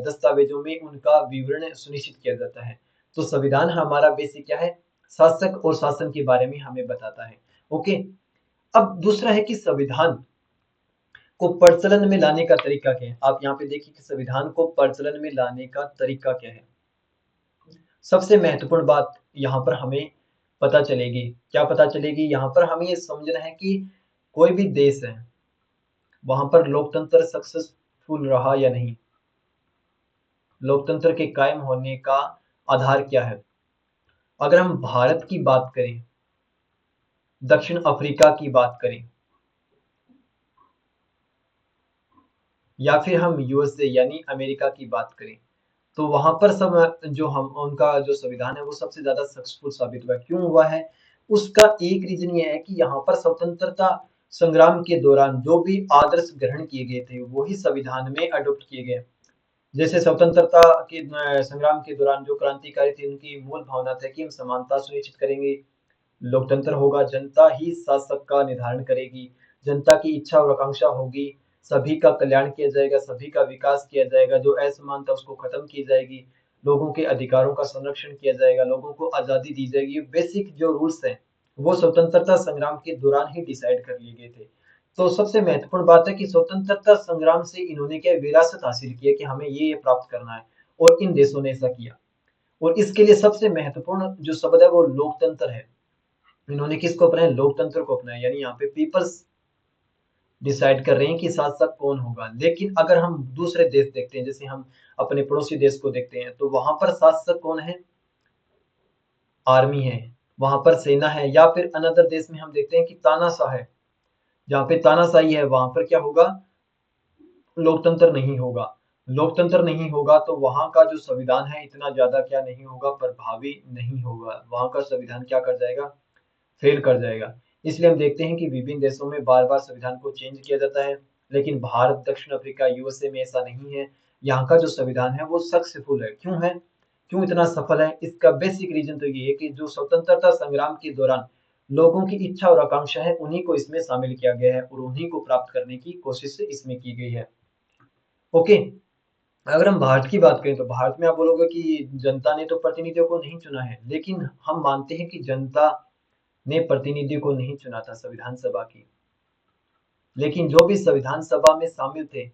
दस्तावेजों में उनका विवरण सुनिश्चित किया जाता है। तो संविधान हमारा बेसिक क्या है, शासक और शासन के बारे में हमें बताता है। ओके, अब दूसरा है कि संविधान को प्रचलन में लाने का तरीका क्या है। आप यहाँ पे देखिए कि संविधान को प्रचलन में लाने का तरीका क्या है। सबसे महत्वपूर्ण बात यहाँ पर हमें पता चलेगी, क्या पता चलेगी, यहाँ पर हमें ये समझना है कि कोई भी देश है वहां पर लोकतंत्र सक्सेसफुल रहा या नहीं, लोकतंत्र के कायम होने का आधार क्या है। अगर हम भारत की बात करें, दक्षिण अफ्रीका की बात करें, या फिर हम यूएसए यानी अमेरिका की बात करें, तो वहां पर सब जो हम उनका जो संविधान है वो सबसे ज्यादा सक्सेसफुल साबित हुआ। क्यों हुआ है, उसका एक रीजन ये है कि यहाँ पर स्वतंत्रता संग्राम के दौरान जो भी आदर्श ग्रहण किए गए थे वही संविधान में अडॉप्ट किए गए। जैसे स्वतंत्रता के संग्राम के दौरान जो क्रांतिकारी थे उनकी मूल भावना था कि हम समानता सुनिश्चित करेंगे, लोकतंत्र होगा, जनता ही शासक का निर्धारण करेगी, जनता की इच्छा और आकांक्षा होगी, सभी का कल्याण किया जाएगा, सभी का विकास किया जाएगा, जो असमानता उसको खत्म की जाएगी, लोगों के अधिकारों का संरक्षण किया जाएगा, लोगों को आजादी दी जाएगी। बेसिक जो रूल्स हैं वो स्वतंत्रता संग्राम के दौरान ही डिसाइड कर लिए गए थे। तो सबसे महत्वपूर्ण बात है कि स्वतंत्रता संग्राम से इन्होंने क्या विरासत हासिल की है कि हमें ये प्राप्त करना है, और इन देशों ने ऐसा किया। और इसके लिए सबसे महत्वपूर्ण जो शब्द है वो लोकतंत्र है। इन्होंने किसको अपनाया, लोकतंत्र को अपनाया, यानी यहाँ पे पीपल्स डिसाइड कर रहे हैं कि शासक कौन होगा। लेकिन अगर हम दूसरे देश देखते हैं, जैसे हम अपने पड़ोसी देश को देखते हैं, तो वहां पर शासक कौन है, आर्मी है, वहां पर सेना है। या फिर अनदर देश में हम देखते हैं कि तानाशाह है, जहाँ पे तानाशाही है वहां पर क्या होगा, लोकतंत्र नहीं होगा। लोकतंत्र नहीं होगा तो वहां का जो संविधान है इतना ज्यादा क्या नहीं होगा, प्रभावी नहीं होगा, वहां का संविधान क्या कर जाएगा, फेल कर जाएगा। इसलिए हम देखते हैं कि विभिन्न देशों में बार बार संविधान को चेंज किया जाता है, लेकिन भारत, दक्षिण अफ्रीका, यूएसए में ऐसा नहीं है। यहाँ का जो संविधान है वो सक्सेसफुल है। क्यों है, क्यों इतना सफल है, इसका बेसिक रीजन तो ये है कि जो स्वतंत्रता संग्राम के दौरान लोगों की इच्छा और आकांक्षा है उन्हीं को इसमें शामिल किया गया है और उन्हीं को प्राप्त करने की कोशिश इसमें की गई है। ओके, अगर हम भारत की बात करें तो भारत में आप बोलोगे कि जनता ने तो प्रतिनिधियों को नहीं चुना है, लेकिन हम मानते हैं कि जनता ने प्रतिनिधियों को नहीं चुना था संविधान सभा की, लेकिन जो भी संविधान सभा में शामिल थे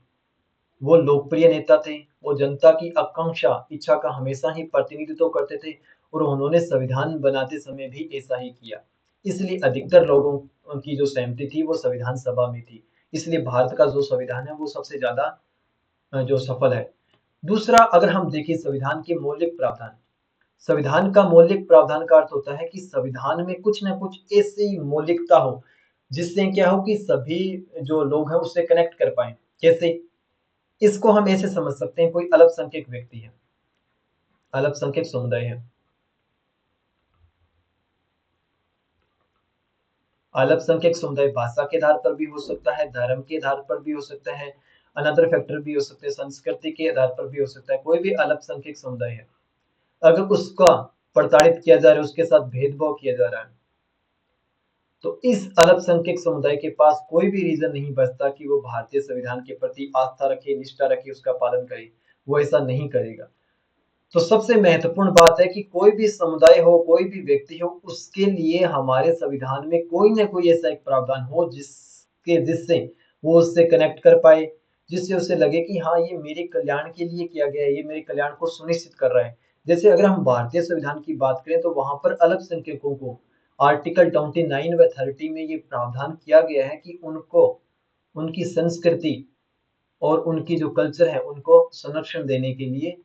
वो लोकप्रिय नेता थे, वो जनता की आकांक्षा इच्छा का हमेशा ही प्रतिनिधित्व करते थे, और उन्होंने संविधान बनाते समय भी ऐसा ही किया। इसलिए अधिकतर लोगों की जो सहमति थी वो संविधान सभा में थी। इसलिए भारत का जो संविधान है वो सबसे ज्यादा जो सफल है। दूसरा, अगर हम देखें संविधान के मौलिक प्रावधान, संविधान का मौलिक प्रावधान का अर्थ होता है कि संविधान में कुछ ना कुछ ऐसी मौलिकता हो जिससे क्या हो कि सभी जो लोग हैं उससे कनेक्ट कर पाए। कैसे, इसको हम ऐसे समझ सकते हैं, कोई अल्पसंख्यक व्यक्ति है, अल्पसंख्यक समुदाय है, अल्पसंख्यक समुदाय भाषा के आधार पर भी हो सकता है, धर्म के आधार पर भी हो सकता है, अनदर फैक्टर भी हो सकते हैं, संस्कृति के आधार पर भी हो सकता है। कोई भी अल्पसंख्यक समुदाय है, अगर उसका प्रताड़ित किया जा रहा है, उसके साथ भेदभाव किया जा रहा है, तो इस अल्पसंख्यक समुदाय के पास कोई भी रीजन नहीं बचता कि वो भारतीय संविधान के प्रति आस्था रखे, निष्ठा रखे, उसका पालन करे। वो ऐसा नहीं करेगा। तो सबसे महत्वपूर्ण बात है कि कोई भी समुदाय हो, कोई भी व्यक्ति हो, उसके लिए हमारे संविधान में कोई ना कोई ऐसा एक प्रावधान हो जिससे वो उससे कनेक्ट कर पाए, जिससे उसे लगे कि हाँ ये मेरे कल्याण के लिए किया गया है, ये मेरे कल्याण को सुनिश्चित कर रहा है। जैसे अगर हम भारतीय संविधान की बात करें तो वहां पर अल्पसंख्यकों को आर्टिकल 29 व 30 में ये प्रावधान किया गया है कि उनको उनकी संस्कृति और उनकी जो कल्चर है उनको संरक्षण देने के लिए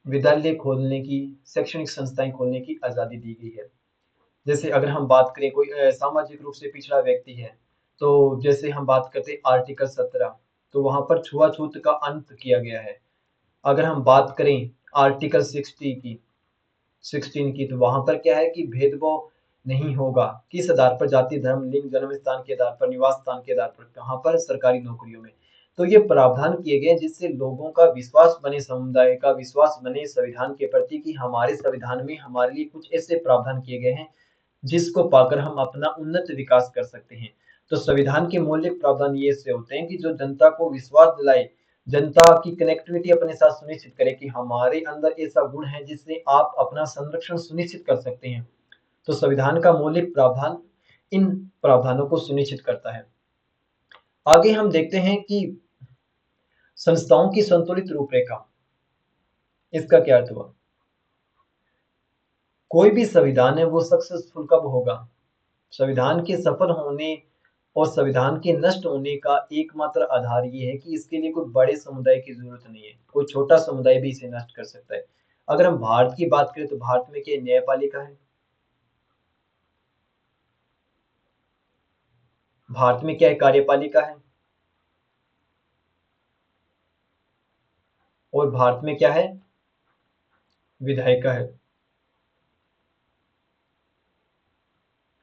विद्यालय खोलने की, शैक्षणिक संस्थाएं खोलने की आजादी दी गई है। जैसे अगर हम बात करें कोई सामाजिक रूप से पिछड़ा व्यक्ति है, तो जैसे हम बात करते हैं आर्टिकल 17, तो वहां पर छुआछूत का अंत किया गया है। अगर हम बात करें आर्टिकल 16 की, तो वहां पर क्या है कि भेदभाव नहीं होगा। किस आधार पर? जाति, धर्म, लिंग, जन्म स्थान के आधार पर, निवास स्थान के आधार पर। कहाँ पर? सरकारी नौकरियों में। तो ये प्रावधान किए गए जिससे लोगों का विश्वास बने, समुदाय का विश्वास बने संविधान के प्रति कि हमारे संविधान में हमारे लिए कुछ ऐसे प्रावधान किए गए हैं जिसको पाकर हम अपना उन्नत विकास कर सकते हैं। तो संविधान के मौलिक प्रावधान ये ऐसे होते हैं कि जो जनता को विश्वास दिलाए, जनता की कनेक्टिविटी अपने साथ सुनिश्चित करे कि हमारे अंदर ऐसा गुण है जिससे आप अपना संरक्षण सुनिश्चित कर सकते हैं। तो संविधान का मौलिक प्रावधान इन प्रावधानों को सुनिश्चित करता है। आगे हम देखते हैं कि संस्थाओं की संतुलित रूपरेखा, इसका क्या अर्थ हुआ? कोई भी संविधान है वो सक्सेसफुल कब होगा? संविधान के सफल होने और संविधान के नष्ट होने का एकमात्र आधार ये है कि इसके लिए कोई बड़े समुदाय की जरूरत नहीं है, कोई छोटा समुदाय भी इसे नष्ट कर सकता है। अगर हम भारत की बात करें तो भारत में क्या न्यायपालिका है? भारत में क्या है? कार्यपालिका है। और भारत में क्या है? विधायिका है।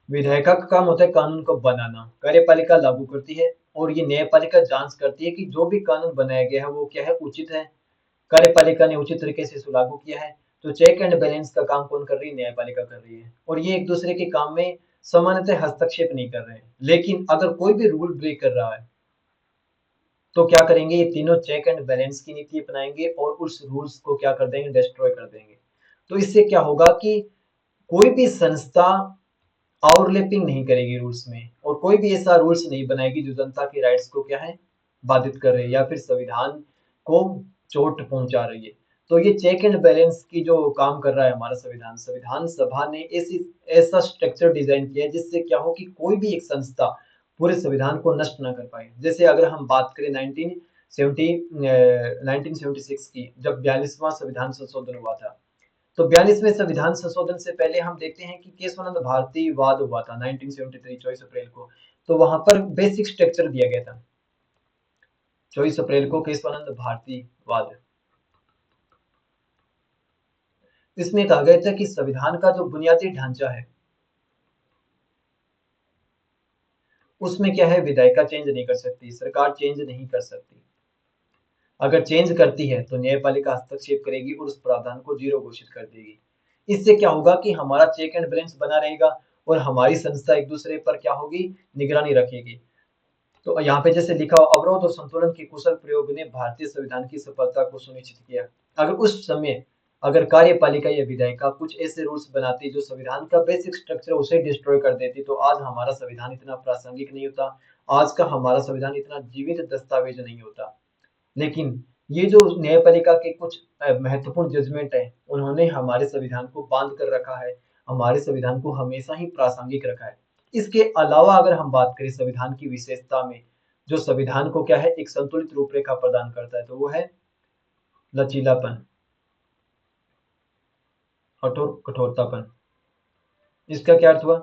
विधायिका का काम होता है कानून को बनाना, कार्यपालिका लागू करती है और ये न्यायपालिका जांच करती है कि जो भी कानून बनाया गया है वो क्या है? उचित है, कार्यपालिका ने उचित तरीके से इसे लागू किया है। तो चेक एंड बैलेंस का काम कौन कर रही है? न्यायपालिका कर रही है। और ये एक दूसरे के काम में सामान्यतः हस्तक्षेप नहीं कर रहे हैं, लेकिन अगर कोई भी रूल ब्रेक कर रहा है तो क्या करेंगे? ये तीनों चेक एंड बैलेंस की नीति अपनाएंगे और उस रूल्स को क्या कर देंगे? डिस्ट्रॉय कर देंगे। तो इससे क्या होगा कि कोई भी संस्था ओवरलैपिंग नहीं करेगी रूल्स में और कोई भी ऐसा रूल्स नहीं बनाएगी जो जनता के राइट्स को क्या है? बाधित कर रही है या फिर संविधान को चोट पहुंचा रही है। तो ये चेक एंड बैलेंस की जो काम कर रहा है हमारा संविधान, संविधान सभा ने ऐसी ऐसा स्ट्रक्चर डिजाइन किया है जिससे क्या हो कि कोई भी एक संस्था पूरे संविधान को नष्ट ना कर पाए। जैसे अगर हम बात करें 1976 की, जब 42वां संविधान संशोधन हुआ था, तो 42वें संविधान संशोधन से पहले हम देखते हैं कि केशवानंद भारती वाद हुआ था 1973 24 अप्रैल को। तो वहां पर बेसिक स्ट्रक्चर दिया गया था 24 अप्रैल को केशवानंद भारती वाद। इसमें कहा गया था कि संविधान का जो बुनियादी ढांचा है उसमें क्या है? विधायिका चेंज नहीं कर सकती, सरकार चेंज नहीं कर सकती। अगर चेंज करती है तो न्यायपालिका हस्तक्षेप करेगी और उस प्रावधान को जीरो घोषित कर देगी। इससे क्या होगा कि हमारा चेक एंड बैलेंस बना रहेगा और हमारी संस्था एक दूसरे पर क्या होगी? निगरानी रखेगी। तो यहाँ पे जैसे लिखा हो, अवरोध और संतुलन के कुशल प्रयोग ने भारतीय संविधान की सफलता को सुनिश्चित किया। अगर उस समय अगर कार्यपालिका या विधायिका कुछ ऐसे रूल्स बनाती जो संविधान का बेसिक स्ट्रक्चर उसे डिस्ट्रॉय कर देती तो आज हमारा संविधान इतना प्रासंगिक नहीं होता, आज का हमारा संविधान इतना जीवित दस्तावेज नहीं होता। लेकिन ये जो न्यायपालिका के कुछ महत्वपूर्ण जजमेंट है उन्होंने हमारे संविधान को बांध कर रखा है, हमारे संविधान को हमेशा ही प्रासंगिक रखा है। इसके अलावा अगर हम बात करें संविधान की विशेषता में, जो संविधान को क्या है? एक संतुलित रूपरेखा प्रदान करता है, तो वो है लचीलापन, कठोरतापन। इसका क्या अर्थ हुआ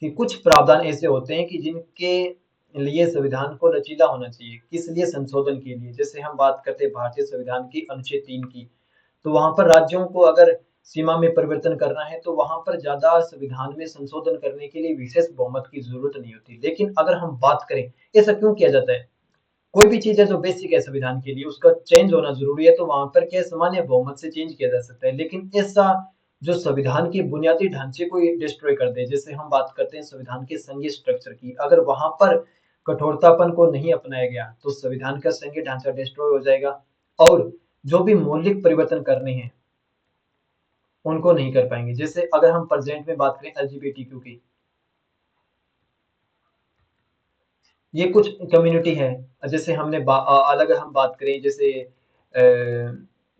कि कुछ प्रावधान ऐसे होते हैं कि जिनके लिए संविधान को लचीला होना चाहिए। किस लिए? संशोधन के लिए। जैसे हम बात करते हैं भारतीय संविधान की अनुच्छेद 3 की, तो वहां पर राज्यों को अगर सीमा में परिवर्तन करना है तो वहां पर ज्यादा संविधान में संशोधन करने के लिए विशेष बहुमत की जरूरत नहीं होती। लेकिन अगर हम बात करें ऐसा क्यों किया जाता है? कोई भी चीज है जो बेसिक है संविधान के लिए उसका चेंज होना जरूरी है, तो वहां पर क्या सामान्य बहुमत से चेंज किया जा सकता है। लेकिन ऐसा जो संविधान के बुनियादी ढांचे को डिस्ट्रॉय कर दे, जैसे हम बात करते हैं संविधान के संघीय स्ट्रक्चर की, अगर वहां पर कठोरतापन को नहीं अपनाया गया तो संविधान का संघीय ढांचा डिस्ट्रॉय हो जाएगा और जो भी मौलिक परिवर्तन करने हैं उनको नहीं कर पाएंगे। जैसे अगर हम प्रेजेंट में बात करें एलजीबीटीक्यू की, ये कुछ कम्युनिटी है। जैसे अलग हम बात करें, जैसे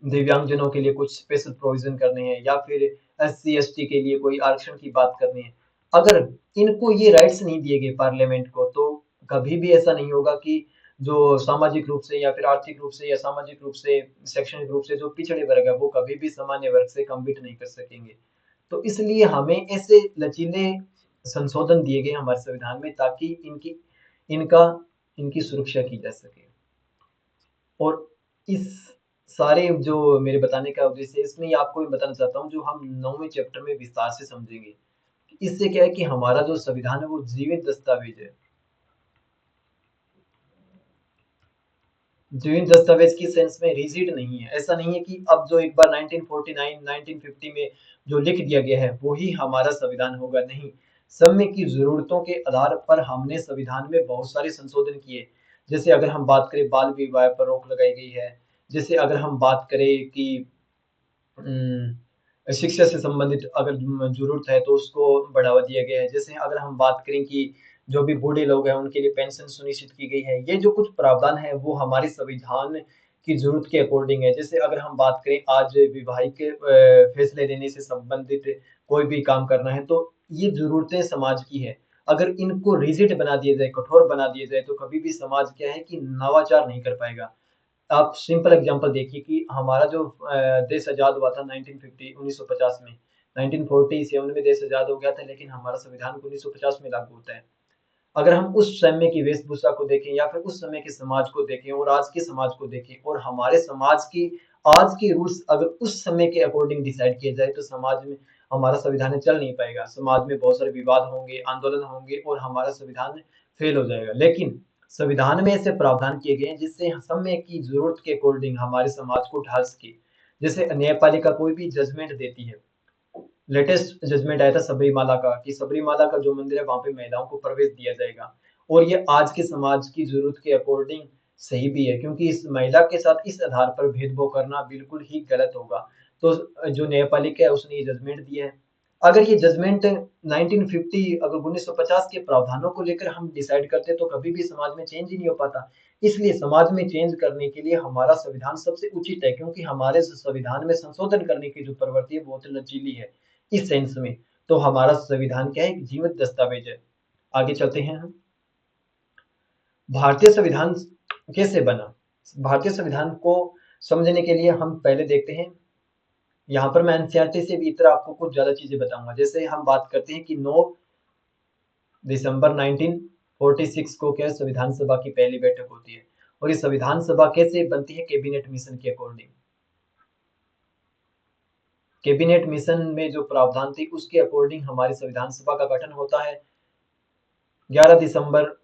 दिव्यांगजनों के लिए कुछ स्पेशल प्रोविजन करने हैं या फिर एससी एसटी के लिए कोई आरक्षण की बात करनी है, अगर इनको ये राइट्स नहीं दिए गए पार्लियामेंट को तो कभी भी ऐसा नहीं होगा कि जो सामाजिक रूप से या फिर आर्थिक रूप से या सामाजिक रूप से शैक्षणिक रूप से जो पिछड़े वर्ग है वो कभी भी सामान्य वर्ग से कम्पीट नहीं कर सकेंगे। तो इसलिए हमें ऐसे लचीले संशोधन दिए गए हमारे संविधान में ताकि इनका इनकी सुरक्षा की जा सके। और इस सारे जो मेरे बताने का उद्देश्य है इसमें ये आपको मैं बताना चाहता हूँ जो हम 9वें चैप्टर में विस्तार से समझेंगे। इससे क्या है कि हमारा जो संविधान है वो जीवित दस्तावेज है। जीवित दस्तावेज की सेंस में रिजिड नहीं है। ऐसा नहीं है कि अब जो एक बार 1949 1950 में जो लिख दिया गया है वो ही हमारा संविधान होगा, नहीं। समय की जरूरतों के आधार पर हमने संविधान में बहुत सारे संशोधन किए। जैसे अगर हम बात करें बाल विवाह पर रोक लगाई गई है। जैसे अगर हम बात करें कि शिक्षा से संबंधित अगर जरूरत है तो उसको बढ़ावा दिया गया है। जैसे अगर हम बात करें कि जो भी बूढ़े लोग हैं उनके लिए पेंशन सुनिश्चित की गई है। ये जो कुछ प्रावधान है वो हमारे संविधान की जरूरत के अकॉर्डिंग है। जैसे अगर हम बात करें आज वैवाहिक फैसले लेने से संबंधित कोई भी काम करना है तो ये जरूरतें समाज की है। अगर इनको रिजिड बना दिया जाए, कठोर बना दिया जाए तो कभी भी समाज क्या है कि नवाचार नहीं कर पाएगा। आप सिंपल एग्जांपल देखिए कि हमारा जो देश आज़ाद हुआ था 1950 1950 में, 1947 में देश आज़ाद हो गया था लेकिन हमारा संविधान 1950 में लागू होता है। अगर हम उस समय की वेशभूषा को देखें या फिर उस समय के समाज को देखें और आज के समाज को देखें और हमारे समाज की आज के रूल्स अगर उस समय के अकॉर्डिंग डिसाइड किए जाए तो समाज में हमारा संविधान चल नहीं पाएगा। समाज में बहुत सारे विवाद होंगे, आंदोलन होंगे और हमारा संविधान फेल हो जाएगा। लेकिन संविधान में ऐसे प्रावधान किए गए हैं जिससे समय की जरूरत के अकॉर्डिंग हमारे समाज को ढाल सके। जैसे न्यायपालिका कोई भी जजमेंट देती है। लेटेस्ट जजमेंट आया था सबरीमाला का कि सबरीमाला का जो मंदिर है वहां पे महिलाओं को प्रवेश दिया जाएगा। और ये आज के समाज की जरूरत के अकॉर्डिंग सही भी है क्योंकि इस महिला के साथ इस आधार पर भेदभाव करना बिल्कुल ही गलत होगा। तो जो न्यायपालिका है उसने ये जजमेंट दिया है। अगर ये जजमेंट 1950 अगर 1950 के प्रावधानों को लेकर हम डिसाइड करते तो कभी भी समाज में चेंज ही नहीं हो पाता। इसलिए समाज में चेंज करने के लिए हमारा संविधान सबसे उचित है क्योंकि हमारे संविधान में संशोधन करने की जो प्रवृत्ति है बहुत लचीली है। इस सेंस में तो हमारा संविधान क्या है, एक जीवित दस्तावेज है। आगे चलते हैं हम। भारतीय संविधान कैसे बना? भारतीय संविधान को समझने के लिए हम पहले देखते हैं। यहाँ पर मैं एनसीईआरटी से भी इतर आपको कुछ ज्यादा चीजें बताऊंगा। जैसे हम बात करते हैं कि 9 दिसंबर 1946 को क्या संविधान सभा की पहली बैठक होती है। और ये संविधान सभा कैसे बनती है? कैबिनेट मिशन के अकॉर्डिंग। कैबिनेट मिशन में जो प्रावधान थी उसके अकॉर्डिंग हमारी संविधान सभा का गठन होता है। 11 दिसंबर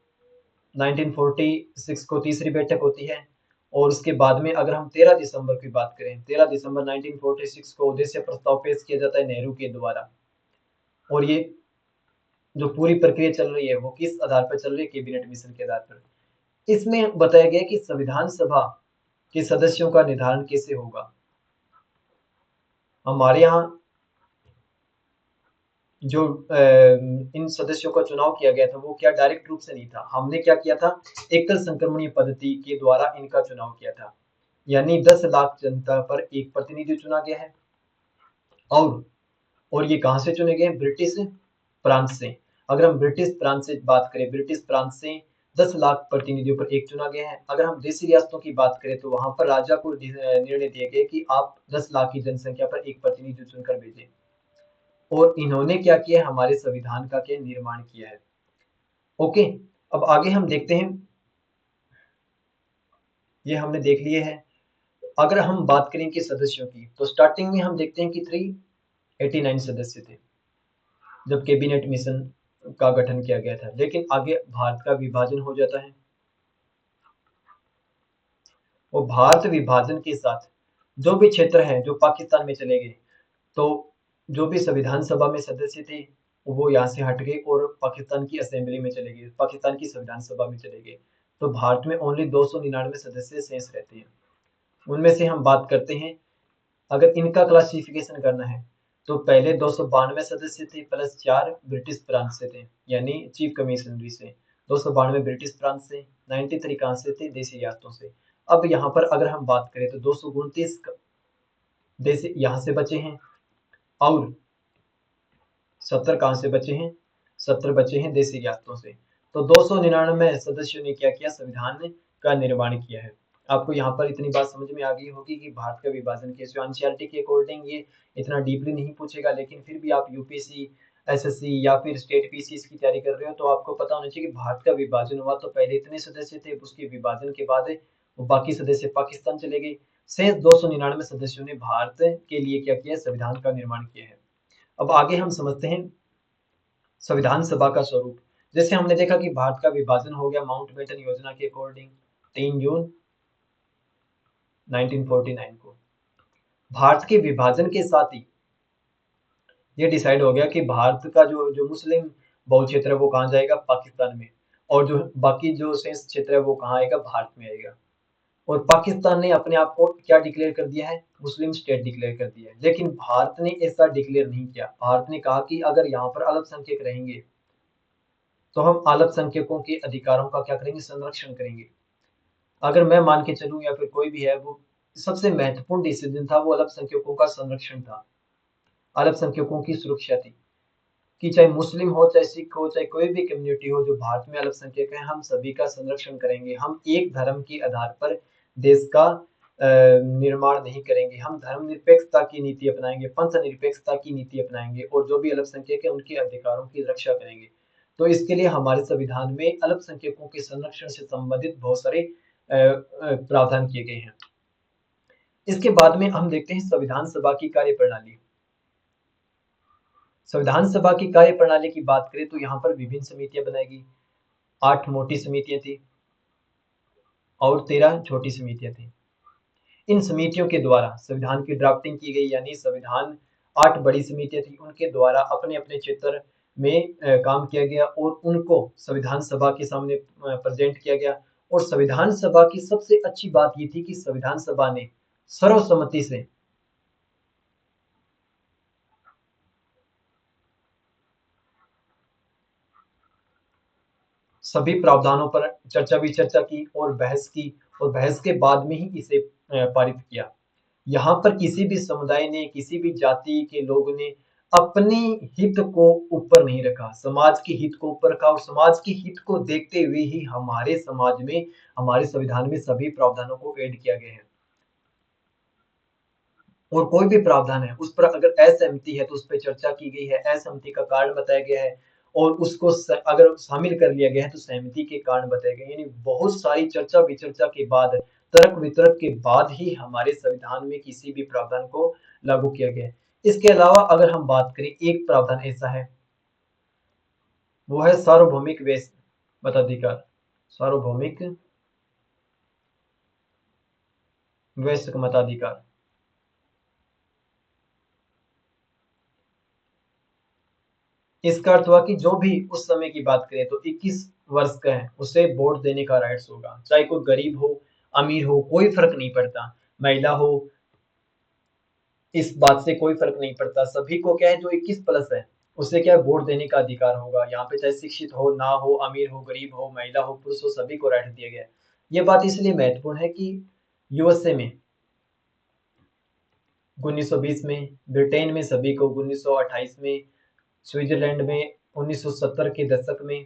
1946 को तीसरी बैठक होती है। और उसके बाद में अगर हम 13 दिसंबर की बात करें, 13 दिसंबर 1946 को उद्देश्य प्रस्ताव पेश किया जाता है नेहरू के द्वारा। और ये जो पूरी प्रक्रिया चल रही है वो किस आधार पर चल रही है? कैबिनेट मिशन के आधार पर। इसमें बताया गया कि संविधान सभा के सदस्यों का निर्धारण कैसे होगा। हमारे यहाँ जो इन सदस्यों का चुनाव किया गया था वो क्या डायरेक्ट रूप से नहीं था। हमने क्या किया था, एकल संक्रमणीय पद्धति के द्वारा इनका चुनाव किया था। यानी 10 लाख जनता पर एक प्रतिनिधि चुना गया है। और ये कहाँ से चुने गए? ब्रिटिश प्रांत से। अगर हम ब्रिटिश प्रांत से बात करें, ब्रिटिश प्रांत से 10 लाख प्रतिनिधियों पर एक चुना गया है। अगर हम देशी रियासतों की बात करें तो वहां पर राजा को निर्णय दिया गया कि आप 10 लाख की जनसंख्या पर एक प्रतिनिधि चुनकर भेजें। और इन्होंने क्या किया? हमारे संविधान का क्या निर्माण किया है। ओके, अब आगे हम देखते हैं। ये हमने देख लिए हैं। अगर हम बात करें कि सदस्यों की तो स्टार्टिंग में हम देखते हैं कि 389 सदस्य थे जब कैबिनेट मिशन का गठन किया गया था। लेकिन आगे भारत का विभाजन हो जाता है और भारत विभाजन के साथ जो भी क्षेत्र है जो पाकिस्तान में चले गए तो जो भी संविधान सभा में सदस्य थे वो यहाँ से हट गए और पाकिस्तान की असेंबली में चले गए, पाकिस्तान की संविधान सभा में चले गए। तो भारत में ओनली 299 सदस्य शेष रहते हैं। उनमें से हम बात करते हैं, अगर इनका क्लासिफिकेशन करना है तो पहले 292 सदस्य थे प्लस 4 ब्रिटिश प्रांत से थे यानी चीफ कमिश्नरी से। 292 ब्रिटिश प्रांत से, 93 कहाँ से थे? देशी रियासतों से। अब यहाँ पर अगर हम बात करें तो 229 देश यहाँ से बचे हैं और 70 कहाँ से बचे हैं? 70 बचे हैं देशी रियासतों से। तो 299 सदस्यों ने क्या किया? संविधान का निर्माण किया है। आपको यहाँ पर इतनी बात समझ में आ गई होगी कि भारत का विभाजन कैसे। एनसीईआरटी के अकॉर्डिंग ये इतना डीपली नहीं पूछेगा लेकिन फिर भी आप यूपीएससी, एसएससी या फिर स्टेट पीसीएस की तैयारी कर रहे हो तो आपको पता होना चाहिए कि भारत का विभाजन हुआ तो पहले इतने सदस्य थे, उसके विभाजन के बाद वो बाकी सदस्य पाकिस्तान चले गए। शेष 299 सदस्यों ने भारत के लिए क्या किया, संविधान का निर्माण किया है। अब आगे हम समझते हैं संविधान सभा का स्वरूप। जैसे हमने देखा कि भारत का विभाजन हो गया माउंटबेटन योजना के अकॉर्डिंग 3 जून 1949 को। भारत के विभाजन के साथ ही ये डिसाइड हो गया कि भारत का जो मुस्लिम बहु क्षेत्र है वो कहाँ जाएगा, पाकिस्तान में, और जो बाकी जो शेष क्षेत्र है वो कहाँ आएगा, भारत में आएगा। और पाकिस्तान ने अपने आप को क्या डिक्लेयर कर दिया है, मुस्लिम स्टेट डिक्लेयर कर दिया है। लेकिन भारत ने ऐसा डिक्लेयर नहीं किया। भारत ने कहा कि अगर यहाँ पर अल्पसंख्यक रहेंगे तो हम अल्पसंख्यकों के अधिकारों का क्या करेंगे, संरक्षण करेंगे। अगर मैं मान के चलूं या फिर कोई भी है, वो सबसे महत्वपूर्ण डिसीजन था वो अल्पसंख्यकों का संरक्षण था, अल्पसंख्यकों की सुरक्षा थी, कि चाहे मुस्लिम हो, चाहे सिख हो, चाहे कोई भी कम्युनिटी हो जो भारत में अल्पसंख्यक है, हम सभी का संरक्षण करेंगे। हम एक धर्म के आधार पर देश का निर्माण नहीं करेंगे। हम धर्मनिरपेक्षता की नीति अपनाएंगे, पंथ निरपेक्षता की नीति अपनाएंगे, और जो भी अल्पसंख्यक है उनके अधिकारों की रक्षा करेंगे। तो इसके लिए हमारे संविधान में अल्पसंख्यकों के संरक्षण से संबंधित बहुत सारे प्रावधान किए गए हैं। इसके बाद में हम देखते हैं संविधान सभा की कार्यप्रणाली। संविधान सभा की कार्यप्रणाली की बात करें तो यहाँ पर विभिन्न समितियां बनाएगी। 8 मोटी समितियां थी और 13 छोटी समितियां थी। इन समितियों के द्वारा संविधान की ड्राफ्टिंग की गई, यानी संविधान 8 बड़ी समितियां थी, उनके द्वारा अपने अपने क्षेत्र में काम किया गया और उनको संविधान सभा के सामने प्रेजेंट किया गया। और संविधान सभा की सबसे अच्छी बात ये थी कि संविधान सभा ने सर्वसम्मति से सभी प्रावधानों पर चर्चा की और बहस के बाद में ही इसे पारित किया। यहाँ पर किसी भी समुदाय ने, किसी भी जाति के लोग ने अपने हित को ऊपर नहीं रखा, समाज के हित को ऊपर रखा। और समाज के हित को देखते हुए ही हमारे समाज में, हमारे संविधान में सभी प्रावधानों को ऐड किया गया है। और कोई भी प्रावधान है उस पर अगर असहमति है तो उस पर चर्चा की गई है, असहमति का कारण बताया गया है, और उसको अगर शामिल कर लिया गया है तो सहमति के कारण बताए गए। यानी बहुत सारी चर्चा विचर्चा के बाद, तर्क वितर्क के बाद ही हमारे संविधान में किसी भी प्रावधान को लागू किया गया है। इसके अलावा अगर हम बात करें, एक प्रावधान ऐसा है, वो है सार्वभौमिक व्यस्त मताधिकार, सार्वभौमिक वयस्क मताधिकार। इसका अर्थ हुआ कि जो भी उस समय की बात करें तो 21 वर्ष का है, उसे वोट देने का राइट्स होगा। चाहे कोई गरीब हो, अमीर हो, कोई फर्क नहीं पड़ता, महिला हो, इस बात से कोई फर्क नहीं पड़ता। सभी को क्या है, जो 21 प्लस है उसे क्या है, वोट देने का अधिकार होगा। यहाँ पे चाहे शिक्षित हो, ना हो, अमीर हो, गरीब हो, महिला हो, पुरुष हो, सभी को राइट दिया गया है। ये बात इसलिए महत्वपूर्ण है कि यूएसए में 1920 में, ब्रिटेन में सभी को 1928 में, स्विट्जरलैंड में 1970 के दशक में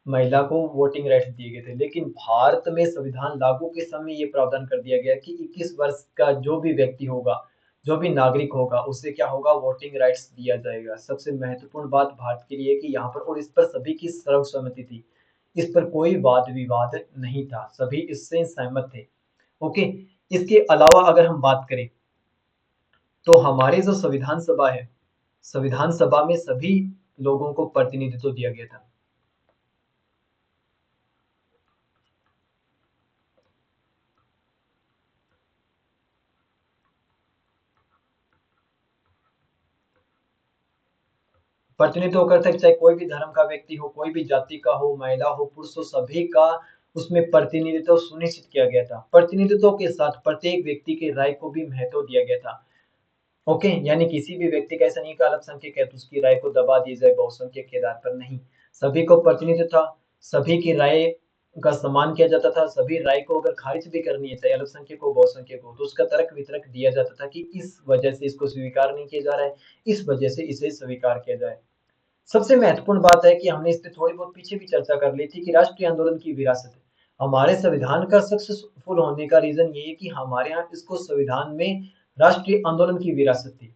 महिला को वोटिंग राइट्स दिए गए थे। लेकिन भारत में संविधान लागू के समय ये प्रावधान कर दिया गया कि 21 वर्ष का जो भी व्यक्ति होगा, जो भी नागरिक होगा, उसे क्या होगा, वोटिंग राइट्स दिया जाएगा। सबसे महत्वपूर्ण बात भारत के लिए कि यहाँ पर, और इस पर सभी की सर्वसम्मति थी, इस पर कोई वाद विवाद नहीं था, सभी इससे सहमत थे। ओके। इसके अलावा अगर हम बात करें तो हमारे जो संविधान सभा है, संविधान सभा में सभी लोगों को प्रतिनिधित्व दिया गया था। प्रतिनिधित्व करते हैं, चाहे कोई भी धर्म का व्यक्ति हो, कोई भी जाति का हो, महिला हो, पुरुष हो, सभी का उसमें प्रतिनिधित्व सुनिश्चित किया गया था। प्रतिनिधित्व के साथ प्रत्येक व्यक्ति के राय को भी महत्व दिया गया था। ओके, यानी किसी भी व्यक्ति का ऐसा नहीं कि अल्पसंख्यक है तो उसकी राय को दबा दी जाए बहुसंख्यक के आधार पर, नहीं। सभी को प्रतिनिधित्व था, सभी की राय का सम्मान किया जाता था। सभी राय को अगर खारिज भी करनी है, चाहे अल्पसंख्यक हो, बहुसंख्यक हो, तो उसका तर्क वितर्क दिया जाता था कि इस वजह से इसको स्वीकार नहीं किया जा रहा है, इस वजह से इसे स्वीकार किया जाए। सबसे महत्वपूर्ण बात है कि हमने इस पे थोड़ी बहुत पीछे भी चर्चा कर ली थी कि राष्ट्रीय आंदोलन की विरासत है। हमारे संविधान का सक्सेसफुल होने का रीजन ये है कि हमारे यहाँ इसको संविधान में राष्ट्रीय आंदोलन की विरासत थी।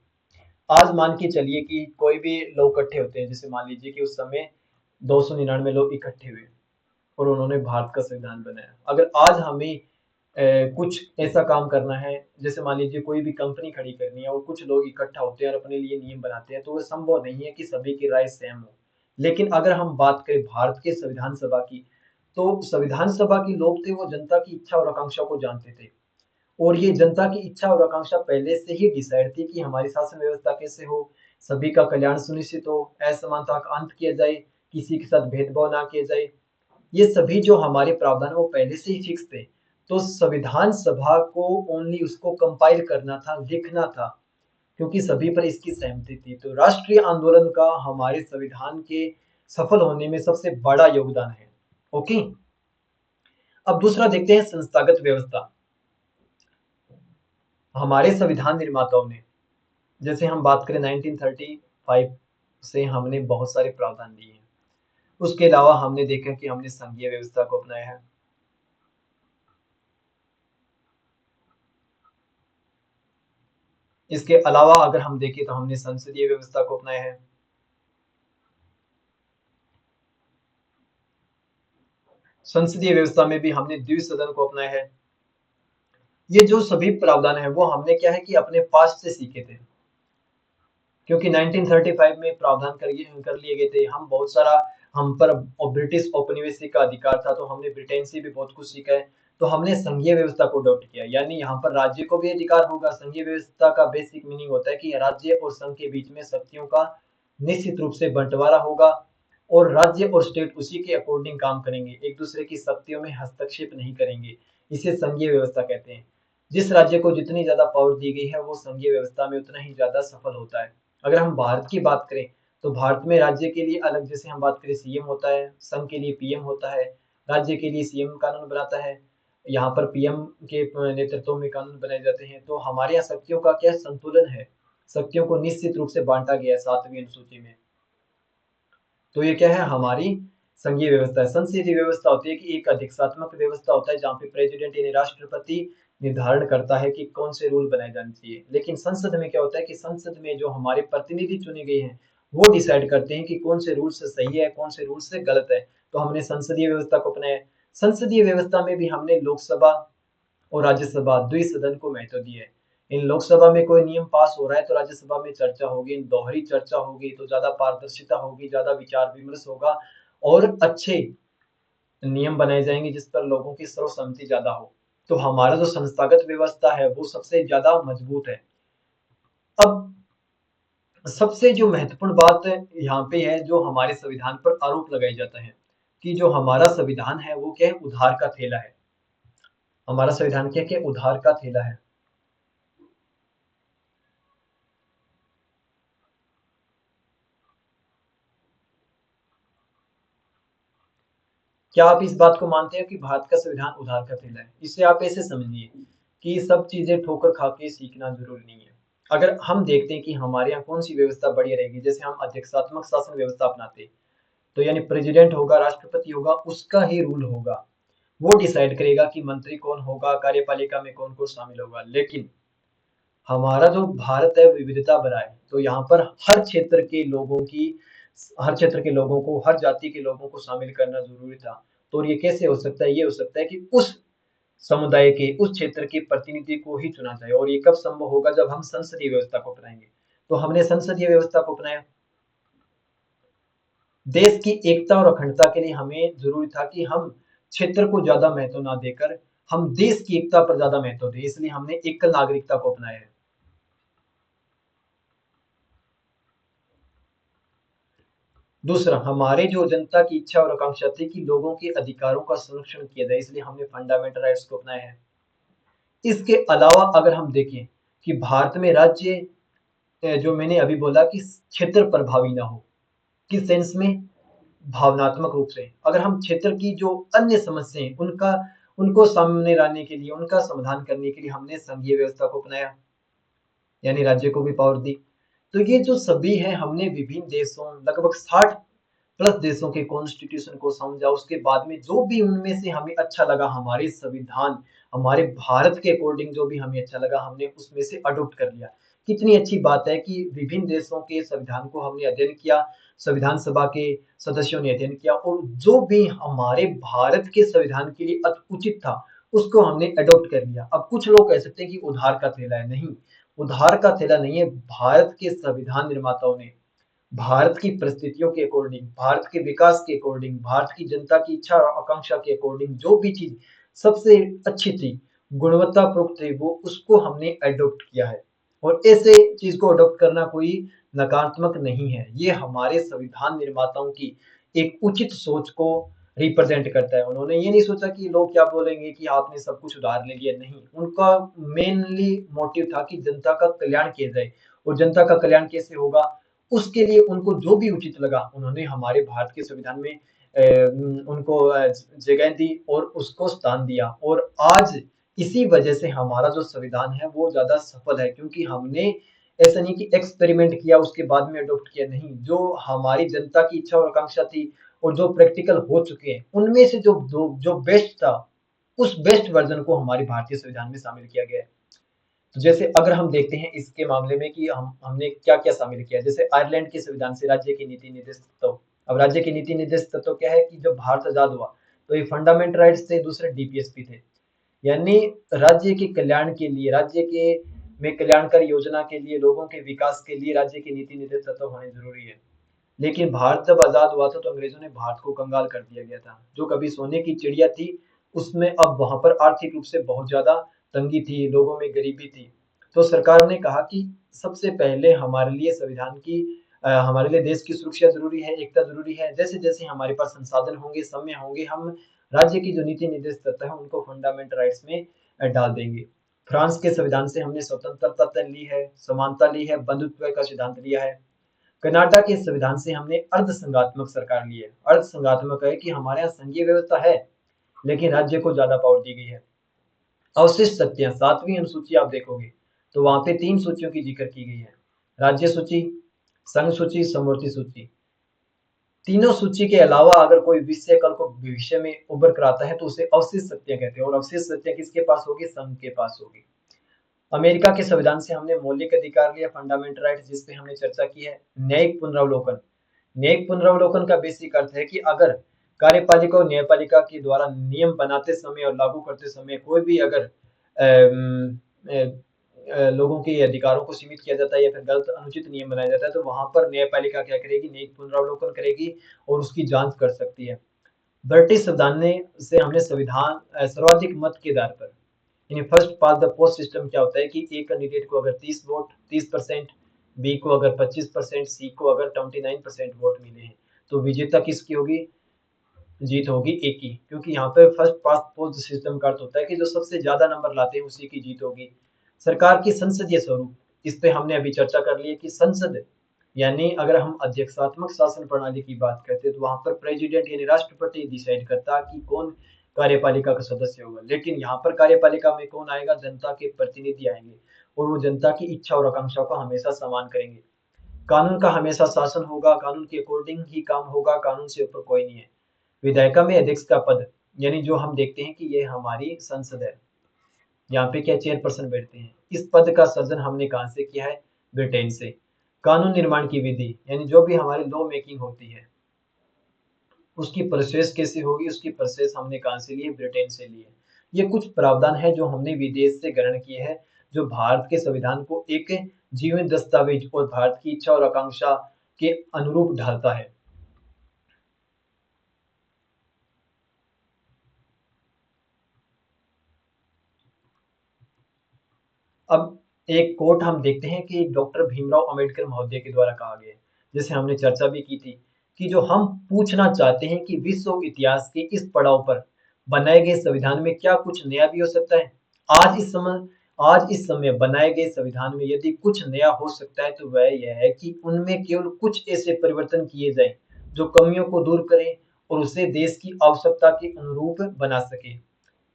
आज मान के चलिए कि कोई भी लोग इकट्ठे होते हैं, जैसे मान लीजिए कि उस समय 299 लोग इकट्ठे हुए और उन्होंने भारत का संविधान बनाया। अगर आज हमें कुछ ऐसा काम करना है, जैसे मान लीजिए कोई भी कंपनी खड़ी करनी है और कुछ लोग इकट्ठा होते हैं और अपने लिए नियम बनाते हैं, तो वो संभव नहीं है कि सभी की राय सेम हो। लेकिन अगर हम बात करें भारत के संविधान सभा की, तो संविधान सभा के लोग थे वो जनता की इच्छा और आकांक्षा को जानते थे। और ये जनता की इच्छा और आकांक्षा पहले से ही डिसाइड थी कि हमारी शासन व्यवस्था कैसे हो, सभी का कल्याण सुनिश्चित हो, असमानता का अंत किया जाए, किसी के साथ भेदभाव ना किया जाए। ये सभी जो हमारे प्रावधान वो पहले से ही फिक्स थे। तो संविधान सभा को ओनली उसको कंपाइल करना था, लिखना था, क्योंकि सभी पर इसकी सहमति थी। तो राष्ट्रीय आंदोलन का हमारे संविधान के सफल होने में सबसे बड़ा योगदान है। ओके, अब दूसरा देखते हैं संस्थागत व्यवस्था। हमारे संविधान निर्माताओं ने, जैसे हम बात करें 1935 से हमने बहुत सारे प्रावधान दिए हैं। उसके अलावा हमने देखा कि हमने संघीय व्यवस्था को अपनाया है। इसके अलावा अगर हम देखें तो हमने संसदीय व्यवस्था को अपनाया है। संसदीय व्यवस्था में भी हमने द्विसदन को अपनाया है। ये जो सभी प्रावधान है वो हमने क्या है कि अपने पास्ट से सीखे थे, क्योंकि 1935 में प्रावधान कर लिए गए थे। हम बहुत सारा, हम पर ब्रिटिश औपनिवेशिक का अधिकार था, तो हमने ब्रिटेन से भी बहुत कुछ सीखा है। तो हमने संघीय व्यवस्था को अडॉप्ट किया, यानी यहाँ पर राज्य को भी अधिकार होगा। संघीय व्यवस्था का बेसिक मीनिंग होता है कि राज्य और संघ के बीच में शक्तियों का निश्चित रूप से बंटवारा होगा और राज्य और स्टेट उसी के अकॉर्डिंग काम करेंगे, एक दूसरे की शक्तियों में हस्तक्षेप नहीं करेंगे। इसे संघीय व्यवस्था कहते हैं। जिस राज्य को जितनी ज्यादा पावर दी गई है वो संघीय व्यवस्था में उतना ही ज्यादा सफल होता है। अगर हम भारत की बात करें तो भारत में राज्य के लिए अलग, जैसे हम बात करें सीएम होता है, संघ के लिए पीएम होता है, राज्य के लिए सीएम कानून बनाता है, यहाँ पर पीएम के नेतृत्व में कानून बनाए जाते हैं। तो हमारे यहाँ शक्तियों का क्या संतुलन है, शक्तियों को निश्चित रूप से बांटा गया है 7वीं अनुसूची में। तो ये क्या है, हमारी संघीय व्यवस्था है। संसदीय व्यवस्था होती है कि एक अधिकात्मक व्यवस्था होता है जहाँ पे प्रेसिडेंट यानी राष्ट्रपति निर्धारण करता है कि कौन से रूल बनाए जाने चाहिए। लेकिन संसद में क्या होता है कि संसद में जो हमारे प्रतिनिधि चुने गए हैं वो डिसाइड करते हैं कि कौन से रूल से सही है, कौन से रूल से गलत है। तो हमने संसदीय व्यवस्था को अपनाया। संसदीय व्यवस्था में भी हमने लोकसभा और राज्यसभा द्विसदन को महत्व दिया है। इन लोकसभा में कोई नियम पास हो रहा है तो राज्यसभा में चर्चा होगी, दोहरी चर्चा होगी, तो ज्यादा पारदर्शिता होगी, ज्यादा विचार विमर्श होगा और अच्छे नियम बनाए जाएंगे जिस पर लोगों की सर्वसम्मति ज्यादा हो। तो हमारा जो संस्थागत व्यवस्था है वो सबसे ज्यादा मजबूत है। अब सबसे जो महत्वपूर्ण बात यहाँ पे है, जो हमारे संविधान पर आरोप लगाया जाता है कि जो हमारा संविधान है वो क्या है, उधार का थैला है। हमारा संविधान क्या क्या उधार का थैला है। क्या आप इस बात को मानते हैं कि भारत का संविधान उधार का थैला है? इसे आप ऐसे समझिए कि सब चीजें ठोकर खा के सीखना जरूरी नहीं है। अगर हम देखते हैं कि हमारे यहाँ कौन सी व्यवस्था बढ़िया रहेगी, जैसे हम अध्यक्षात्मक शासन व्यवस्था अपनाते हैं, तो यानी प्रेसिडेंट होगा, राष्ट्रपति होगा, उसका ही रूल होगा। वो डिसाइड करेगा कि मंत्री कौन होगा, कार्यपालिका में कौन कौन शामिल होगा। लेकिन हमारा जो भारत है विविधता भरा है, तो यहाँ पर हर क्षेत्र के लोगों को, हर जाति के लोगों को शामिल करना जरूरी था। तो ये कैसे हो सकता है, ये हो सकता है कि उस समुदाय के, उस क्षेत्र के प्रतिनिधि को ही चुना जाए। और ये कब संभव होगा, जब हम संसदीय व्यवस्था को अपनाएंगे। तो हमने संसदीय व्यवस्था को अपनाया। देश की एकता और अखंडता के लिए हमें जरूरी था कि हम क्षेत्र को ज्यादा महत्व ना देकर हम देश की एकता पर ज्यादा महत्व दें, इसलिए हमने एकल नागरिकता को अपनाया है। दूसरा, हमारे जो जनता की इच्छा और आकांक्षा थी कि लोगों के अधिकारों का संरक्षण किया जाए, इसलिए हमने फंडामेंटल राइट्स को अपनाया है। इसके अलावा अगर हम देखें कि भारत में राज्य, जो मैंने अभी बोला कि क्षेत्र प्रभावी ना हो, किस सेंस में, भावनात्मक रूप से। अगर हम क्षेत्र की जो अन्य समस्याएं उनका उनको सामने लाने के लिए, उनका समाधान करने के लिए हमने संघीय व्यवस्था को अपनाया, यानी राज्य को भी पावर दी। तो ये जो सभी है, हमने विभिन्न देशों, लगभग 60 प्लस देशों के कॉन्स्टिट्यूशन को समझा। उसके बाद में जो भी उनमें से हमें अच्छा लगा, हमारे संविधान, हमारे भारत के अकॉर्डिंग जो भी हमें अच्छा लगा, हमने उसमें से अडॉप्ट कर लिया। कितनी अच्छी बात है कि विभिन्न देशों के संविधान को हमने अध्ययन किया, संविधान सभा के सदस्यों ने अध्ययन किया, और जो भी हमारे भारत के संविधान के लिए उचित था उसको हमने अडॉप्ट कर लिया। अब कुछ लोग कह सकते हैं कि उधार का थैला है, नहीं, उधार का थैला नहीं है। भारत के संविधान निर्माताओं ने भारत की परिस्थितियों के अकॉर्डिंग, भारत के विकास के अकॉर्डिंग, भारत की जनता की इच्छा और आकांक्षा के अकॉर्डिंग जो भी चीज सबसे अच्छी थी, गुणवत्तापूर्ण थी, वो उसको हमने अडॉप्ट किया है। और ऐसे चीज को अडॉप्ट करना कोई नकारात्मक नहीं है, ये हमारे संविधान निर्माताओं की एक उचित सोच को रिप्रेजेंट करता है। उन्होंने ये नहीं सोचा कि लोग क्या बोलेंगे कि आपने सब कुछ उधार ले लिया, नहीं, उनका मेनली मोटिव था कि जनता का कल्याण किया जाए। और जनता का कल्याण कैसे होगा, उसके लिए उनको जो भी उचित लगा उन्होंने हमारे भारत के संविधान में उनको जगह दी और उसको स्थान दिया। और आज इसी वजह से हमारा जो संविधान है वो ज्यादा सफल है, क्योंकि हमने ऐसा नहीं कि एक्सपेरिमेंट किया उसके बाद में अडॉप्ट किया, नहीं, जो हमारी जनता की इच्छा और आकांक्षा थी और जो प्रैक्टिकल हो चुके हैं उनमें से जो बेस्ट था, उस बेस्ट वर्जन को हमारे भारतीय संविधान में शामिल किया गया है। तो जैसे अगर हम देखते हैं इसके मामले में कि हमने क्या-क्या शामिल किया, जैसे आयरलैंड के संविधान से राज्य की नीति निर्देश तत्व। अब राज्य की नीति निर्देश तत्व क्या है कि जब भारत आजाद हुआ तो ये फंडामेंटल राइट्स थे, दूसरे डीपीएसपी थे। यानी राज्य के कल्याण के लिए, राज्य के में कल्याणकारी योजना के लिए, लोगों के विकास के लिए राज्य की नीति निर्देश तत्व होने जरूरी है। लेकिन भारत जब आजाद हुआ था तो अंग्रेजों ने भारत को कंगाल कर दिया गया था। जो कभी सोने की चिड़िया थी, उसमें अब वहां पर आर्थिक रूप से बहुत ज्यादा तंगी थी, लोगों में गरीबी थी। तो सरकार ने कहा कि सबसे पहले हमारे लिए संविधान की हमारे लिए देश की सुरक्षा जरूरी है, एकता जरूरी है। जैसे जैसे हमारे पास संसाधन होंगे, समय होंगे, हम राज्य की जो नीति निर्देश तत्व है उनको फंडामेंटल राइट्स में डाल देंगे। फ्रांस के संविधान से हमने स्वतंत्रता तय ली है, समानता ली है, बंधुत्व का सिद्धांत लिया है। कनाडा के संविधान से हमने अर्धसंघात्मक सरकार ली है। अर्धसंघात्मक है कि हमारे यहाँ संघीय व्यवस्था है, लेकिन राज्य को ज्यादा पावर दी गई है। अवशिष्ट शक्तियां, 7वीं अनुसूची आप देखोगे तो वहां पे 3 सूचियों की जिक्र की गई है, राज्य सूची, संघ सूची, समवर्ती सूची। तीनों सूची के अलावा अगर कोई विषय कल को भविष्य में उभर कर आता है तो उसे अवशिष्ट शक्तियां कहते हैं, और अवशिष्ट शक्तियां किसके पास होगी, संघ के पास होगी। अमेरिका के संविधान से हमने मौलिक अधिकार लिया, फंडामेंटल राइट्स, जिसपे हमने चर्चा की है। न्यायिक पुनरावलोकन, न्यायिक पुनरावलोकन का बेसिक अर्थ है कि अगर कार्यपालिका और न्यायपालिका के द्वारा नियम बनाते समय और लागू करते समय कोई भी अगर लोगों के अधिकारों को सीमित किया जाता है या फिर गलत अनुचित नियम बनाया जाता है, तो वहां पर न्यायपालिका क्या करेगी, न्यायिक पुनरावलोकन करेगी और उसकी जांच कर सकती है। ब्रिटिश संविधान से हमने संविधान सर्वाधिक मत के आधार पर, यानी first pass the post system क्या होता है कि एक कैंडिडेट को अगर 30 वोट, 30%, बी को अगर 25%, सी को अगर 29% वोट मिले हैं तो विजेता किसकी होगी, जीत होगी एक की। क्योंकि यहाँ पे फर्स्ट पास पोस्ट सिस्टम का अर्थ होता है कि जो सबसे ज्यादा नंबर लाते हैं उसी की जीत होगी। सरकार की संसदीय स्वरूप, इस पे हमने अभी चर्चा कर ली है कि संसद, यानी अगर हम अध्यक्षात्मक शासन प्रणाली की बात करते हैं तो वहां पर प्रेसिडेंट यानी राष्ट्रपति डिसाइड करता है कि कौन कार्यपालिका का सदस्य होगा। लेकिन यहाँ पर कार्यपालिका में कौन आएगा, जनता के प्रतिनिधि आएंगे और वो जनता की इच्छा और आकांक्षा को हमेशा सम्मान करेंगे। कानून का हमेशा शासन होगा, कानून के अकॉर्डिंग ही काम होगा, कानून से ऊपर कोई नहीं है। विधायिका में अध्यक्ष का पद, यानी जो हम देखते हैं कि ये हमारी संसद है, यहाँ पे क्या चेयरपर्सन बैठते हैं। इस पद का सृजन हमने कहाँ से किया है, ब्रिटेन से। कानून निर्माण की विधि, यानी जो भी हमारी लॉ मेकिंग होती है उसकी प्रोसेस कैसी होगी, उसकी प्रोसेस हमने कहाँ से ली है, ब्रिटेन से ली है। ये कुछ प्रावधान है जो हमने विदेश से ग्रहण किए हैं, जो भारत के संविधान को एक जीवंत दस्तावेज और भारत की इच्छा और आकांक्षा के अनुरूप ढालता है। अब एक कोट हम देखते हैं कि डॉक्टर भीमराव अंबेडकर महोदय के द्वारा कहा गया है, जैसे हमने चर्चा भी की थी कि जो हम पूछना चाहते हैं कि विश्व इतिहास के इस पड़ाव पर बनाए गए संविधान में क्या कुछ नया भी हो सकता है। आज इस समय बनाए गए संविधान में यदि कुछ नया हो सकता है तो वह यह है कि उनमें केवल कुछ ऐसे परिवर्तन किए जाएं जो कमियों को दूर करें और उसे देश की आवश्यकता के अनुरूप बना सके।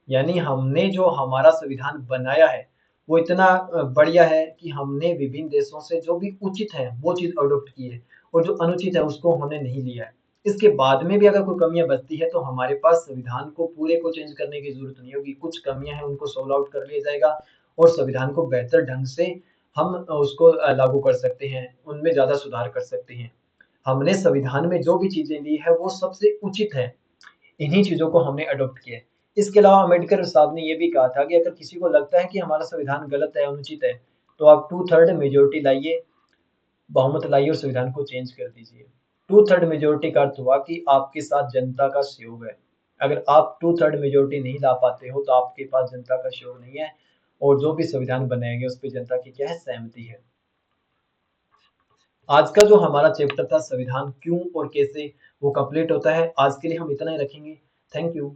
यानी हमने जो हमारा संविधान बनाया है वो इतना बढ़िया है कि हमने विभिन्न देशों से जो भी उचित है वो चीज अडॉप्ट की है और जो अनुचित है उसको हमने नहीं लिया है। इसके बाद में भी अगर कोई कमियां बचती है तो हमारे पास संविधान को पूरे को चेंज करने की जरूरत नहीं होगी, कुछ कमियां हैं उनको सोल्व आउट कर लिया जाएगा और संविधान को बेहतर ढंग से हम उसको लागू कर सकते हैं, उनमें ज्यादा सुधार कर सकते हैं। हमने संविधान में जो भी चीजें ली है वो सबसे उचित है, इन्हीं चीजों को हमने अडॉप्ट किया है। इसके अलावा अम्बेडकर साहब ने ये भी कहा था कि अगर किसी को लगता है कि हमारा संविधान गलत है, अनुचित है, तो आप 2/3 मेजोरिटी लाइए, बहुमत लाइए और संविधान को चेंज कर दीजिए। 2/3 मेजोरिटी का अर्थ हुआ कि आपके साथ जनता का सहयोग है। अगर आप 2/3 मेजोरिटी नहीं ला पाते हो तो आपके पास जनता का सहयोग नहीं है और जो भी संविधान बनाया गया उस पे जनता की क्या है, सहमति है। आज का जो हमारा चैप्टर था संविधान क्यों और कैसे, वो कंप्लीट होता है। आज के लिए हम इतना ही रखेंगे। Thank you.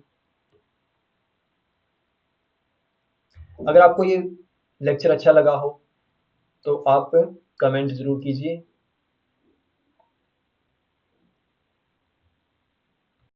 अगर आपको ये लेक्चर अच्छा लगा हो तो आप कमेंट जरूर कीजिए।